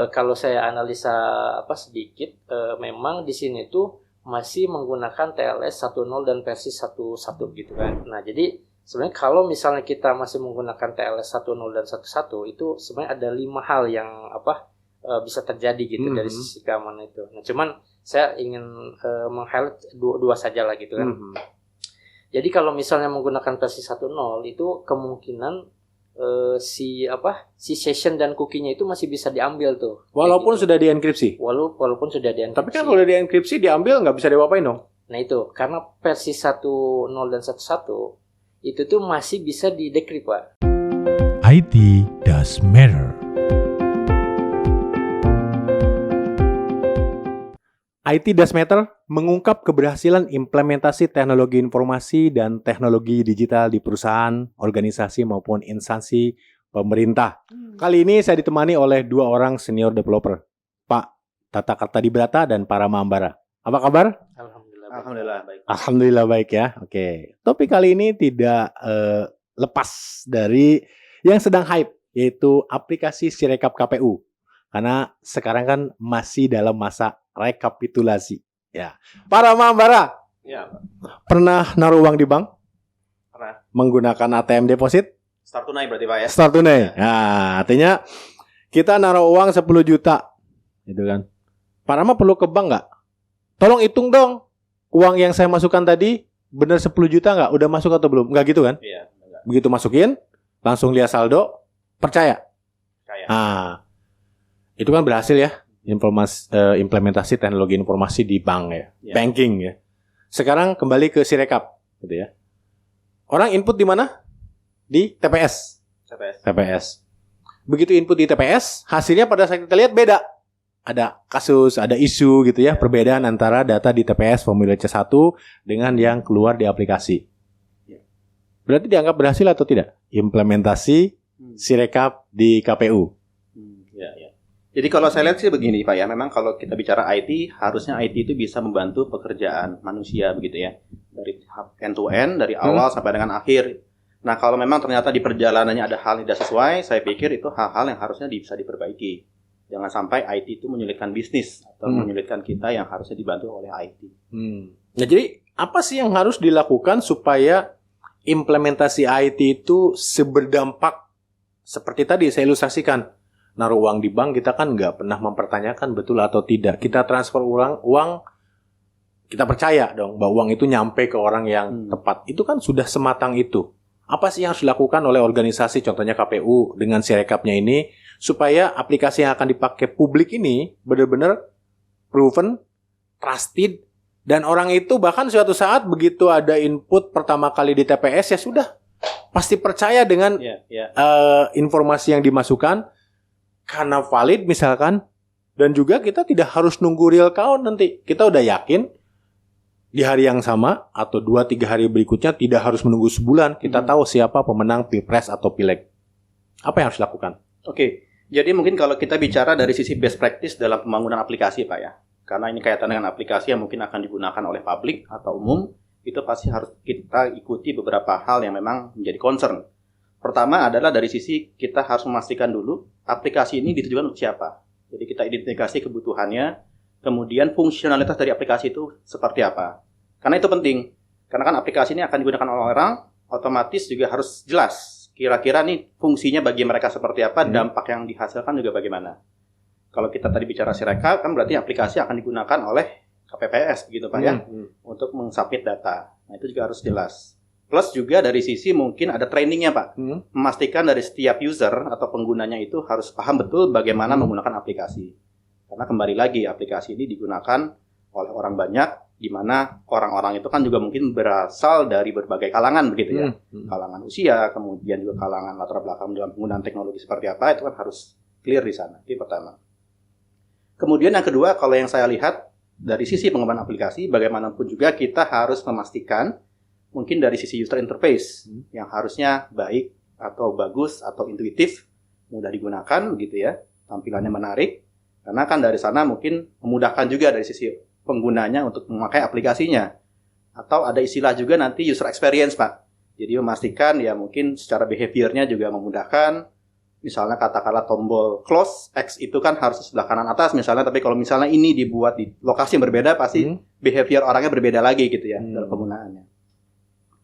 kalau saya analisa sedikit, memang di sini tuh masih menggunakan TLS 10 dan versi 11 gitu kan. Nah, jadi sebenarnya kalau misalnya kita masih menggunakan TLS 10 dan 11 itu sebenarnya ada 5 hal yang bisa terjadi gitu dari sisi keamanan itu. Nah, cuman saya ingin meng-highlight dua saja lah gitu kan. Jadi kalau misalnya menggunakan versi 10 itu kemungkinan si session dan cookie-nya itu masih bisa diambil tuh. Walaupun gitu. sudah dienkripsi. Walaupun sudah dienkripsi. Tapi kan kalau udah dienkripsi diambil nggak bisa diapain dong. Nah itu karena versi 10 dan 11 itu tuh masih bisa di-decrypt, Pak. IT does matter. IT Does Matter mengungkap keberhasilan implementasi teknologi informasi dan teknologi digital di perusahaan, organisasi maupun instansi pemerintah. Kali ini saya ditemani oleh 2 orang senior developer, Pak Tata Kartadibrata dan Parama Ambara. Apa kabar? Alhamdulillah baik. Alhamdulillah baik ya. Oke. Topik kali ini tidak lepas dari yang sedang hype, yaitu aplikasi Sirekap KPU. Karena sekarang kan masih dalam masa rekapitulasi. Ya. Parama Ambara. Ya. Pernah naruh uang di bank? Pernah. Menggunakan ATM deposit? Start tunai berarti Pak ya? Start tunai. Nah, artinya kita naruh uang 10 juta. Gitu kan. Parama perlu ke bank nggak? Tolong hitung dong. Uang yang saya masukkan tadi benar 10 juta nggak? Udah masuk atau belum? Nggak gitu kan? Iya. Enggak. Begitu masukin, langsung lihat saldo, percaya. Kayak. Nah, itu kan berhasil ya. Implementasi teknologi informasi di bank ya. Banking ya. Sekarang kembali ke Sirekap gitu ya. Orang input di mana? Di TPS. TPS. Begitu input di TPS, hasilnya pada saat kita lihat beda. Ada kasus, ada isu gitu ya, perbedaan antara data di TPS formulir C1 dengan yang keluar di aplikasi. Berarti dianggap berhasil atau tidak? Implementasi Sirekap di KPU. Jadi kalau saya lihat sih begini Pak ya, memang kalau kita bicara IT, harusnya IT itu bisa membantu pekerjaan manusia begitu ya. Dari end to end, dari awal sampai dengan akhir. Nah kalau memang ternyata di perjalanannya ada hal yang tidak sesuai, saya pikir itu hal-hal yang harusnya bisa diperbaiki. Jangan sampai IT itu menyulitkan bisnis atau menyulitkan kita yang harusnya dibantu oleh IT. Nah jadi apa sih yang harus dilakukan supaya implementasi IT itu seberdampak seperti tadi saya ilustrasikan? Naruh uang di bank kita kan nggak pernah mempertanyakan betul atau tidak. Kita transfer uang kita percaya dong bahwa uang itu nyampe ke orang yang tepat. Itu kan sudah sematang itu. Apa sih yang harus dilakukan oleh organisasi, contohnya KPU dengan Sirekapnya ini, supaya aplikasi yang akan dipakai publik ini benar-benar proven, trusted, dan orang itu bahkan suatu saat begitu ada input pertama kali di TPS ya sudah pasti percaya dengan informasi yang dimasukkan karena valid misalkan, dan juga kita tidak harus nunggu real count nanti. Kita udah yakin di hari yang sama atau 2-3 hari berikutnya tidak harus menunggu sebulan. Kita tahu siapa pemenang Pilpres atau Pileg. Apa yang harus dilakukan? Oke, jadi mungkin kalau kita bicara dari sisi best practice dalam pembangunan aplikasi Pak ya. Karena ini kaitan dengan aplikasi yang mungkin akan digunakan oleh publik atau umum, itu pasti harus kita ikuti beberapa hal yang memang menjadi concern. Pertama adalah dari sisi kita harus memastikan dulu aplikasi ini ditujukan untuk siapa. Jadi kita identifikasi kebutuhannya, kemudian fungsionalitas dari aplikasi itu seperti apa. Karena itu penting. Karena kan aplikasi ini akan digunakan oleh orang, otomatis juga harus jelas. Kira-kira nih fungsinya bagi mereka seperti apa, dampak yang dihasilkan juga bagaimana. Kalau kita tadi bicara Sirekap, kan berarti aplikasi akan digunakan oleh KPPS gitu Pak ya, untuk mensubmit data. Nah itu juga harus jelas. Plus juga dari sisi mungkin ada trainingnya Pak. Memastikan dari setiap user atau penggunanya itu harus paham betul bagaimana menggunakan aplikasi. Karena kembali lagi aplikasi ini digunakan oleh orang banyak, di mana orang-orang itu kan juga mungkin berasal dari berbagai kalangan begitu ya. Kalangan usia, kemudian juga kalangan latar belakang dalam penggunaan teknologi seperti apa, itu kan harus clear di sana. Itu pertama. Kemudian yang kedua, kalau yang saya lihat dari sisi pengembangan aplikasi, bagaimanapun juga kita harus memastikan mungkin dari sisi user interface yang harusnya baik atau bagus atau intuitif, mudah digunakan begitu ya, tampilannya menarik. Karena kan dari sana mungkin memudahkan juga dari sisi penggunanya untuk memakai aplikasinya. Atau ada istilah juga nanti user experience Pak. Jadi memastikan ya mungkin secara behaviornya juga memudahkan, misalnya katakanlah tombol close X itu kan harus di sebelah kanan atas misalnya, tapi kalau misalnya ini dibuat di lokasi yang berbeda pasti behavior orangnya berbeda lagi gitu ya dalam penggunaannya.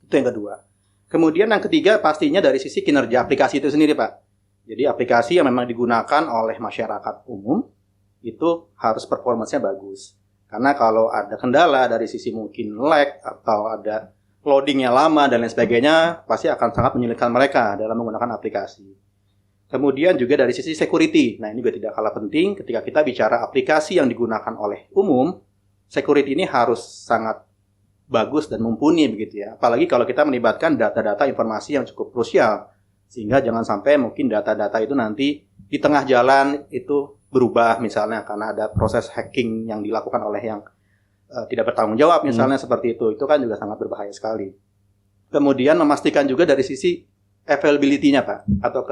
Itu yang kedua. Kemudian yang ketiga pastinya dari sisi kinerja aplikasi itu sendiri, Pak. Jadi aplikasi yang memang digunakan oleh masyarakat umum itu harus performanya bagus. Karena kalau ada kendala dari sisi mungkin lag atau ada loadingnya lama dan lain sebagainya, pasti akan sangat menyulitkan mereka dalam menggunakan aplikasi. Kemudian juga dari sisi security. Nah, ini juga tidak kalah penting ketika kita bicara aplikasi yang digunakan oleh umum, security ini harus sangat bagus dan mumpuni begitu ya. Apalagi kalau kita melibatkan data-data informasi yang cukup krusial. Sehingga jangan sampai mungkin data-data itu nanti di tengah jalan itu berubah misalnya karena ada proses hacking yang dilakukan oleh yang tidak bertanggung jawab misalnya seperti itu kan juga sangat berbahaya sekali. Kemudian memastikan juga dari sisi availability-nya Pak atau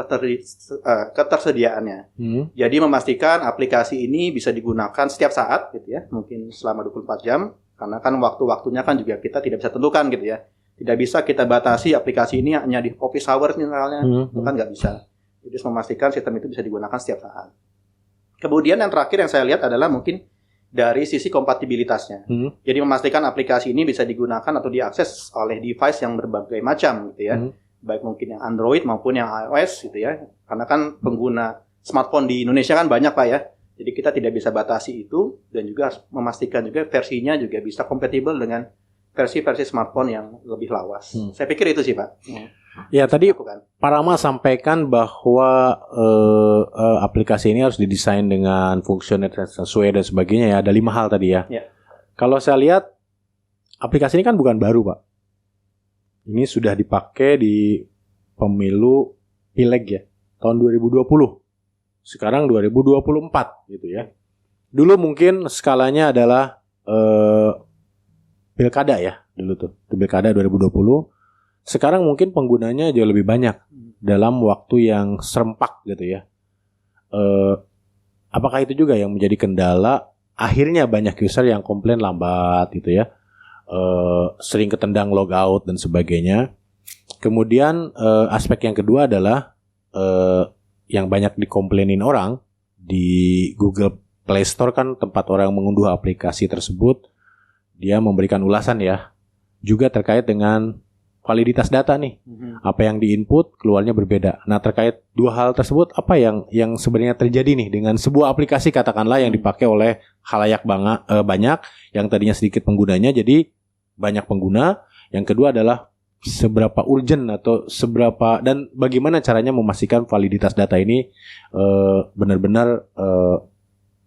ketersediaannya. Jadi memastikan aplikasi ini bisa digunakan setiap saat gitu ya, mungkin selama 24 jam karena kan waktu-waktunya kan juga kita tidak bisa tentukan gitu ya. Tidak bisa kita batasi aplikasi ini hanya di office hours misalnya, itu kan nggak bisa. Jadi memastikan sistem itu bisa digunakan setiap saat. Kemudian yang terakhir yang saya lihat adalah mungkin dari sisi kompatibilitasnya. Jadi memastikan aplikasi ini bisa digunakan atau diakses oleh device yang berbagai macam gitu ya. Baik mungkin yang Android maupun yang iOS gitu ya. Karena kan pengguna smartphone di Indonesia kan banyak Pak ya. Jadi kita tidak bisa batasi itu dan juga memastikan juga versinya juga bisa kompatibel dengan versi-versi smartphone yang lebih lawas. Saya pikir itu sih Pak. Ya tadi Pak Rama sampaikan bahwa aplikasi ini harus didesain dengan fungsionalitas sesuai dan sebagainya ya. Ada 5 hal tadi ya. Kalau saya lihat aplikasi ini kan bukan baru Pak. Ini sudah dipakai di pemilu Pileg ya tahun 2020. Sekarang 2024 gitu ya. Dulu mungkin skalanya adalah Pilkada ya dulu tuh. Pilkada 2020. Sekarang mungkin penggunanya jauh lebih banyak dalam waktu yang serempak gitu ya. Apakah itu juga yang menjadi kendala? Akhirnya banyak user yang komplain lambat gitu ya, sering ketendang logout dan sebagainya. Kemudian aspek yang kedua adalah yang banyak dikomplainin orang di Google Play Store kan tempat orang mengunduh aplikasi tersebut, dia memberikan ulasan ya, juga terkait dengan validitas data nih, apa yang diinput keluarnya berbeda. Nah terkait 2 hal tersebut, apa yang sebenarnya terjadi nih dengan sebuah aplikasi katakanlah yang dipakai oleh khalayak banyak, yang tadinya sedikit penggunanya jadi banyak pengguna. Yang kedua adalah seberapa urgent atau seberapa dan bagaimana caranya memastikan validitas data ini benar-benar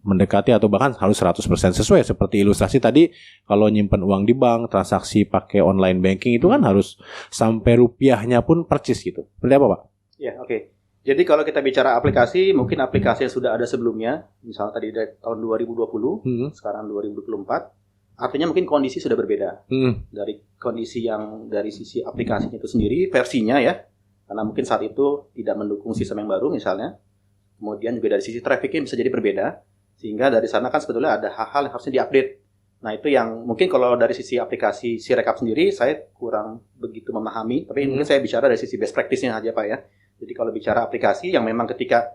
mendekati atau bahkan harus 100% sesuai seperti ilustrasi tadi. Kalau nyimpen uang di bank, transaksi pakai online banking itu kan harus sampai rupiahnya pun percis gitu. Seperti apa Pak? Ya, oke. Jadi kalau kita bicara aplikasi, mungkin aplikasi yang sudah ada sebelumnya, misalnya tadi dari tahun 2020, sekarang 2024, artinya mungkin kondisi sudah berbeda. Dari kondisi yang dari sisi aplikasinya itu sendiri, versinya ya, karena mungkin saat itu tidak mendukung sistem yang baru misalnya. Kemudian juga dari sisi trafficnya bisa jadi berbeda. Sehingga dari sana kan sebetulnya ada hal-hal yang harusnya diupdate. Nah itu yang mungkin kalau dari sisi aplikasi Sirekap sendiri saya kurang begitu memahami. Tapi mungkin saya bicara dari sisi best practice-nya aja Pak ya. Jadi kalau bicara aplikasi yang memang ketika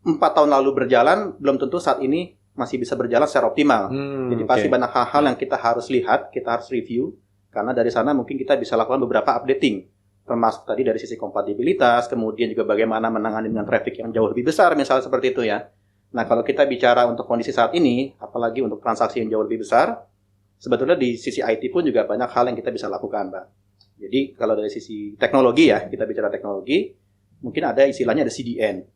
4 tahun lalu berjalan, belum tentu saat ini masih bisa berjalan secara optimal. Jadi pasti banyak hal-hal yang kita harus lihat, kita harus review. Karena dari sana mungkin kita bisa lakukan beberapa updating. Termasuk tadi dari sisi kompatibilitas, kemudian juga bagaimana menangani dengan traffic yang jauh lebih besar misalnya seperti itu ya. Nah, kalau kita bicara untuk kondisi saat ini, apalagi untuk transaksi yang jauh lebih besar, sebetulnya di sisi IT pun juga banyak hal yang kita bisa lakukan, Pak. Jadi, kalau dari sisi teknologi ya, kita bicara teknologi, mungkin ada istilahnya ada CDN.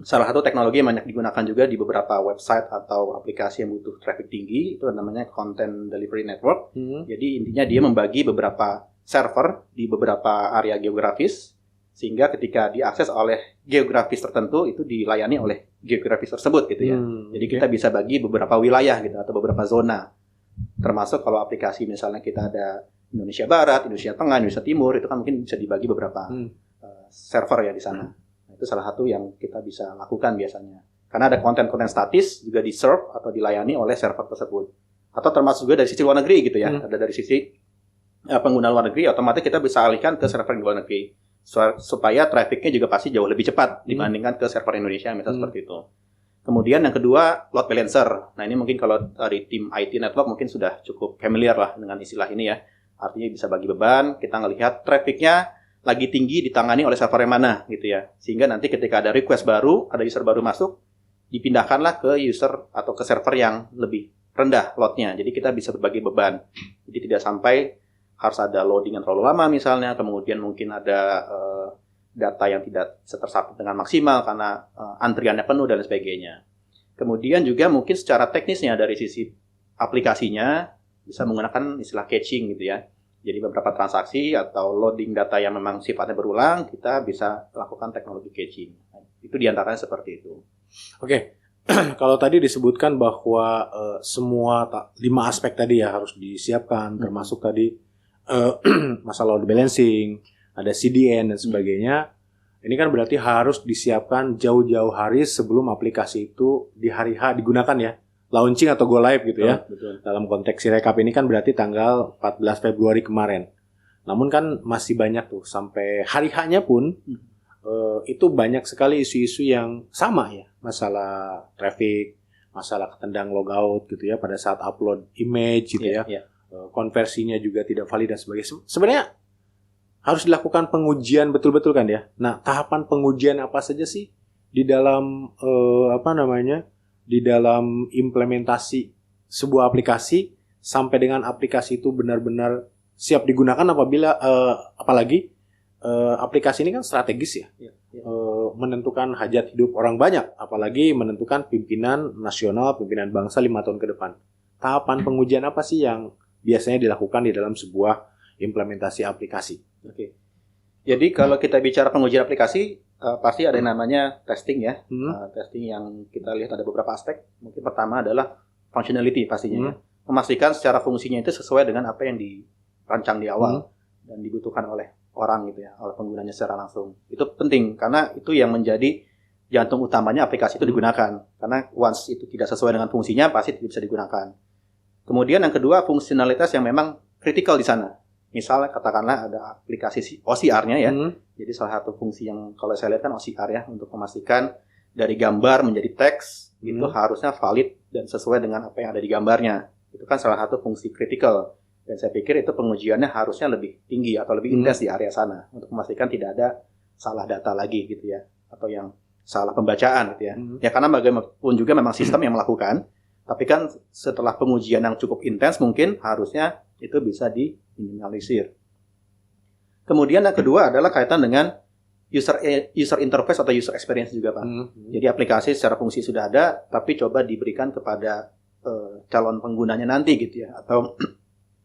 Salah satu teknologi yang banyak digunakan juga di beberapa website atau aplikasi yang butuh traffic tinggi, itu namanya Content Delivery Network. Jadi, intinya dia membagi beberapa server di beberapa area geografis, sehingga ketika diakses oleh geografis tertentu itu dilayani oleh geografis tersebut gitu ya. Jadi kita bisa bagi beberapa wilayah gitu atau beberapa zona. Termasuk kalau aplikasi misalnya kita ada Indonesia Barat, Indonesia Tengah, Indonesia Timur, itu kan mungkin bisa dibagi beberapa server ya di sana. Nah, itu salah satu yang kita bisa lakukan biasanya. Karena ada konten-konten statis juga di-serve atau dilayani oleh server tersebut. Atau termasuk juga dari sisi luar negeri gitu ya. Ada dari sisi pengguna luar negeri, otomatis kita bisa alihkan ke server di luar negeri. supaya trafficnya juga pasti jauh lebih cepat dibandingkan ke server Indonesia misalnya seperti itu. Kemudian yang kedua, load balancer. Nah ini mungkin kalau dari tim IT network mungkin sudah cukup familiar lah dengan istilah ini ya. Artinya bisa bagi beban, kita ngelihat trafficnya lagi tinggi ditangani oleh server yang mana gitu ya. Sehingga nanti ketika ada request baru, ada user baru masuk, dipindahkanlah ke user atau ke server yang lebih rendah loadnya. Jadi kita bisa berbagi beban. Jadi tidak sampai harus ada loading yang terlalu lama misalnya, kemudian mungkin ada data yang tidak bisa tersambung dengan maksimal karena antriannya penuh dan sebagainya. Kemudian juga mungkin secara teknisnya dari sisi aplikasinya bisa menggunakan istilah caching gitu ya. Jadi beberapa transaksi atau loading data yang memang sifatnya berulang, kita bisa lakukan teknologi caching. Itu diantaranya seperti itu. Oke. Kalau tadi disebutkan bahwa semua 5 aspek tadi ya harus disiapkan, termasuk tadi masalah load balancing, ada CDN dan sebagainya. Ini kan berarti harus disiapkan jauh-jauh hari sebelum aplikasi itu di hari H digunakan ya. Launching atau go live gitu ya. Betul. Dalam konteks Sirekap ini kan berarti tanggal 14 Februari kemarin. Namun kan masih banyak tuh sampai hari H-nya pun itu banyak sekali isu-isu yang sama ya. Masalah traffic, masalah ketendang logout gitu ya pada saat upload image gitu ya. Konversinya juga tidak valid dan sebagainya. Sebenarnya harus dilakukan pengujian betul-betul kan ya. Nah, tahapan pengujian apa saja sih di dalam di dalam implementasi sebuah aplikasi sampai dengan aplikasi itu benar-benar siap digunakan apabila apalagi aplikasi ini kan strategis ya. Menentukan hajat hidup orang banyak, apalagi menentukan pimpinan nasional, pimpinan bangsa 5 tahun ke depan. Tahapan pengujian apa sih yang biasanya dilakukan di dalam sebuah implementasi aplikasi? Oke. Jadi kalau kita bicara pengujian aplikasi, pasti ada yang namanya testing ya. Testing yang kita lihat ada beberapa aspek. Mungkin pertama adalah functionality pastinya. Ya. Memastikan secara fungsinya itu sesuai dengan apa yang dirancang di awal dan dibutuhkan oleh orang gitu ya, oleh penggunanya secara langsung. Itu penting karena itu yang menjadi jantung utamanya aplikasi itu digunakan. Karena once itu tidak sesuai dengan fungsinya, pasti tidak bisa digunakan. Kemudian yang kedua, fungsionalitas yang memang kritikal di sana. Misalnya katakanlah ada aplikasi OCR-nya ya. Jadi salah satu fungsi yang kalau saya lihat kan OCR ya, untuk memastikan dari gambar menjadi teks itu harusnya valid dan sesuai dengan apa yang ada di gambarnya. Itu kan salah satu fungsi kritikal. Dan saya pikir itu pengujiannya harusnya lebih tinggi atau lebih intens di area sana untuk memastikan tidak ada salah data lagi gitu ya, atau yang salah pembacaan gitu ya. Ya karena bagaimanapun juga memang sistem yang melakukan, tapi kan setelah pengujian yang cukup intens mungkin harusnya itu bisa diminimalisir. Kemudian yang kedua adalah kaitan dengan user interface atau user experience juga Pak. Jadi aplikasi secara fungsi sudah ada, tapi coba diberikan kepada calon penggunanya nanti gitu ya, atau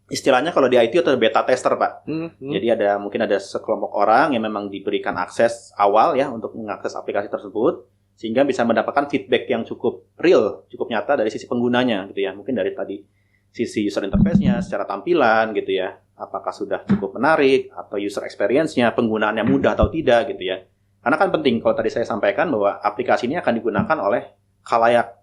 istilahnya kalau di IT itu beta tester Pak. Jadi mungkin ada sekelompok orang yang memang diberikan akses awal ya untuk mengakses aplikasi tersebut, sehingga bisa mendapatkan feedback yang cukup real, cukup nyata dari sisi penggunanya gitu ya. Mungkin dari tadi sisi user interface-nya secara tampilan gitu ya, apakah sudah cukup menarik, atau user experience-nya, penggunaannya mudah atau tidak gitu ya. Karena kan penting kalau tadi saya sampaikan bahwa aplikasi ini akan digunakan oleh khalayak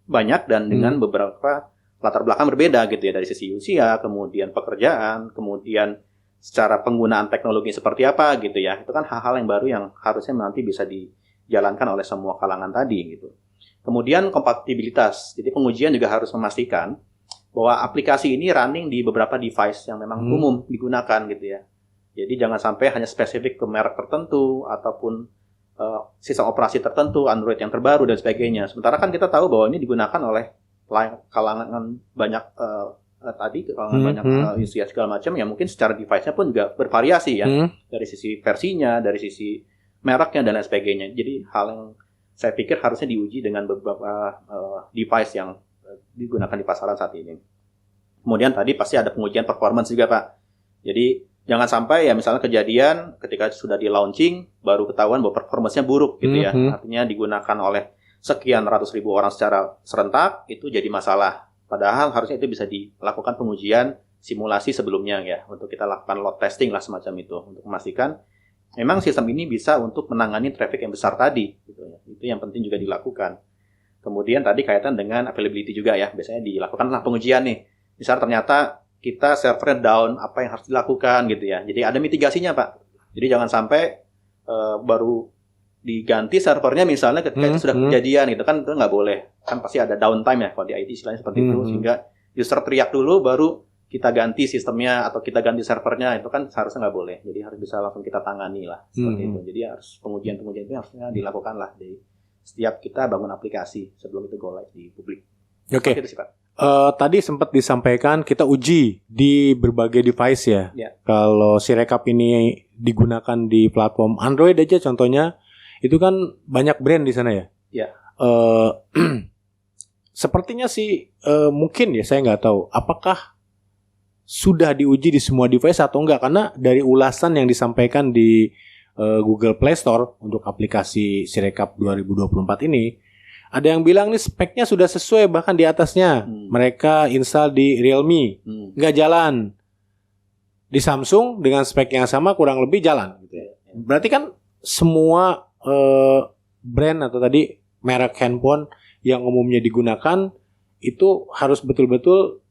banyak dan dengan beberapa latar belakang berbeda gitu ya, dari sisi usia, kemudian pekerjaan, kemudian secara penggunaan teknologi seperti apa gitu ya. Itu kan hal-hal yang baru yang harusnya nanti bisa dijalankan oleh semua kalangan tadi gitu. Kemudian kompatibilitas. Jadi pengujian juga harus memastikan bahwa aplikasi ini running di beberapa device yang memang umum digunakan gitu ya. Jadi jangan sampai hanya spesifik ke merek tertentu ataupun sistem operasi tertentu, Android yang terbaru dan sebagainya. Sementara kan kita tahu bahwa ini digunakan oleh kalangan banyak banyak usia segala macam ya, mungkin secara device-nya pun juga bervariasi ya, dari sisi versinya, dari sisi mereknya dan lain sebagainya. Jadi hal yang saya pikir harusnya diuji dengan beberapa device yang digunakan di pasaran saat ini. Kemudian tadi pasti ada pengujian performance juga Pak. Jadi jangan sampai ya misalnya kejadian ketika sudah di launching baru ketahuan bahwa performance-nya buruk gitu ya. Artinya digunakan oleh sekian ratus ribu orang secara serentak, itu jadi masalah. Padahal harusnya itu bisa dilakukan pengujian simulasi sebelumnya ya, untuk kita lakukan load testing lah semacam itu, untuk memastikan memang sistem ini bisa untuk menangani traffic yang besar tadi gitu ya. Itu yang penting juga dilakukan. Kemudian tadi kaitan dengan availability juga ya, biasanya dilakukanlah pengujian nih. Misal ternyata kita servernya down, apa yang harus dilakukan gitu ya. Jadi ada mitigasinya Pak. Jadi jangan sampai baru diganti servernya misalnya ketika itu sudah kejadian gitu kan, itu nggak boleh. Kan pasti ada downtime ya kalau di IT istilahnya seperti itu, sehingga user teriak dulu baru kita ganti sistemnya atau kita ganti servernya, itu kan seharusnya nggak boleh. Jadi harus bisa langsung kita tangani lah seperti itu. Jadi harus pengujian itu harusnya dilakukan lah di setiap kita bangun aplikasi sebelum itu go live di publik. Oke. Itu sih, Pak. Tadi sempat disampaikan kita uji di berbagai device ya. Kalau Sirekap ini digunakan di platform Android aja contohnya, itu kan banyak brand di sana ya. Iya. Sepertinya sih mungkin ya, saya nggak tahu apakah sudah diuji di semua device atau enggak, karena dari ulasan yang disampaikan di Google Play Store untuk aplikasi Sirekap 2024 ini, ada yang bilang nih speknya sudah sesuai, bahkan di atasnya. Mereka install di Realme, nggak jalan. Di Samsung dengan spek yang sama kurang lebih jalan. Gitu ya. Berarti kan semua brand atau tadi merek handphone yang umumnya digunakan itu harus betul-betul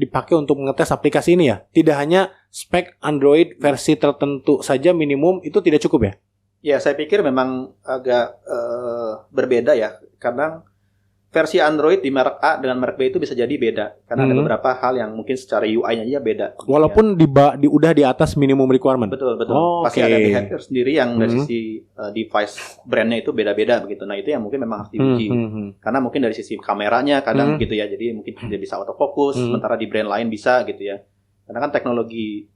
dipakai untuk mengetes aplikasi ini ya. Tidak hanya spek Android versi tertentu saja minimum itu tidak cukup ya? Ya, saya pikir memang agak berbeda ya. Kadang versi Android di merek A dengan merek B itu bisa jadi beda. Karena ada beberapa hal yang mungkin secara UI-nya aja beda. Walaupun udah di atas minimum requirement. Betul. Pasti ada behavior sendiri yang dari sisi device brandnya itu beda-beda begitu. Nah, itu yang mungkin memang harus diuji. Karena mungkin dari sisi kameranya kadang gitu ya. Jadi mungkin tidak bisa autofocus, sementara di brand lain bisa gitu ya. Karena kan teknologi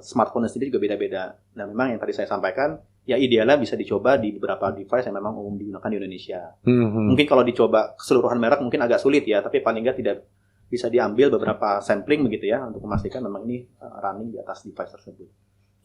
smartphone sendiri juga beda-beda. Nah, memang yang tadi saya sampaikan, ya idealnya bisa dicoba di beberapa device yang memang umum digunakan di Indonesia. Mungkin kalau dicoba keseluruhan merek mungkin agak sulit ya, tapi paling nggak tidak bisa diambil beberapa sampling begitu ya untuk memastikan memang ini running di atas device tersebut.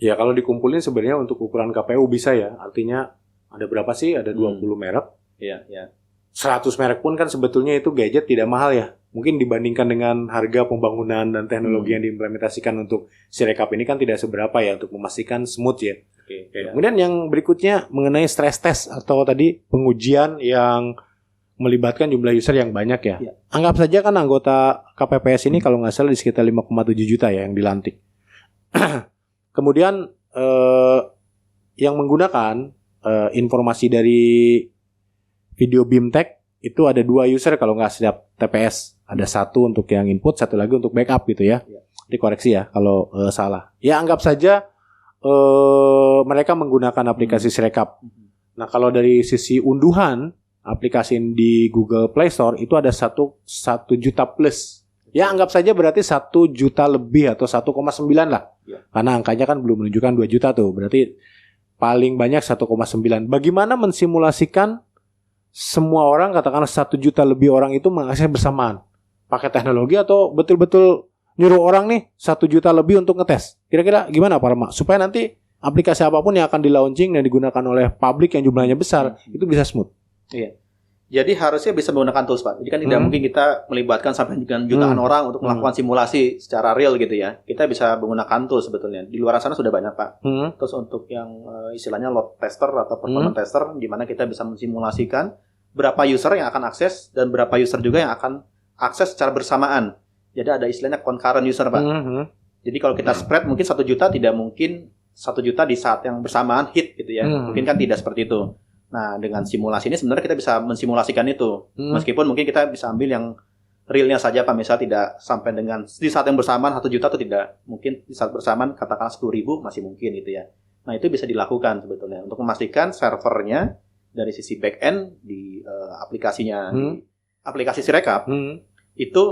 Ya kalau dikumpulin sebenarnya untuk ukuran KPU bisa ya, artinya ada berapa sih? Ada 20 merek. Iya. 100 merek pun kan sebetulnya itu gadget tidak mahal ya. Mungkin dibandingkan dengan harga pembangunan dan teknologi yang diimplementasikan untuk Sirekap ini kan tidak seberapa ya untuk memastikan smooth ya. Oke. Kemudian yang berikutnya mengenai stress test atau tadi pengujian yang melibatkan jumlah user yang banyak ya. Anggap saja kan anggota KPPS ini kalau nggak salah di sekitar 5,7 juta ya yang dilantik. Kemudian yang menggunakan informasi dari video BIMTech itu ada 2 user kalau nggak setiap TPS. Ada satu untuk yang input, satu lagi untuk backup gitu ya. Dikoreksi ya kalau salah. Ya anggap saja mereka menggunakan aplikasi Sirekap. Nah kalau dari sisi unduhan aplikasi di Google Play Store itu ada 1 juta plus. Ya anggap saja berarti 1 juta lebih atau 1,9 lah. Karena angkanya kan belum menunjukkan 2 juta tuh. Berarti paling banyak 1,9. Bagaimana mensimulasikan semua orang, katakanlah 1 juta lebih orang itu mengakses bersamaan? Pakai teknologi atau betul-betul nyuruh orang nih 1 juta lebih untuk ngetes? Kira-kira gimana Pak Rama? Supaya nanti aplikasi apapun yang akan di-launching dan digunakan oleh publik yang jumlahnya besar, itu bisa smooth. Iya. Jadi harusnya bisa menggunakan tools, Pak. Jadi kan tidak mungkin kita melibatkan sampai dengan jutaan orang untuk melakukan simulasi secara real gitu ya. Kita bisa menggunakan tools sebetulnya. Di luar sana sudah banyak, Pak. Terus untuk yang istilahnya load tester atau performance tester, di mana kita bisa mensimulasikan berapa user yang akan akses dan berapa user juga yang akan akses secara bersamaan. Jadi ada istilahnya concurrent user, Pak. Jadi kalau kita spread mungkin 1 juta tidak mungkin 1 juta di saat yang bersamaan hit gitu ya. Mungkin kan tidak seperti itu. Nah, dengan simulasi ini sebenarnya kita bisa mensimulasikan itu. Meskipun mungkin kita bisa ambil yang realnya saja, Pak. Misalnya tidak sampai dengan di saat yang bersamaan 1 juta itu tidak. Mungkin di saat bersamaan katakan 10.000 masih mungkin gitu ya. Nah, itu bisa dilakukan sebetulnya untuk memastikan servernya dari sisi back end di aplikasinya, di aplikasi Sirekap itu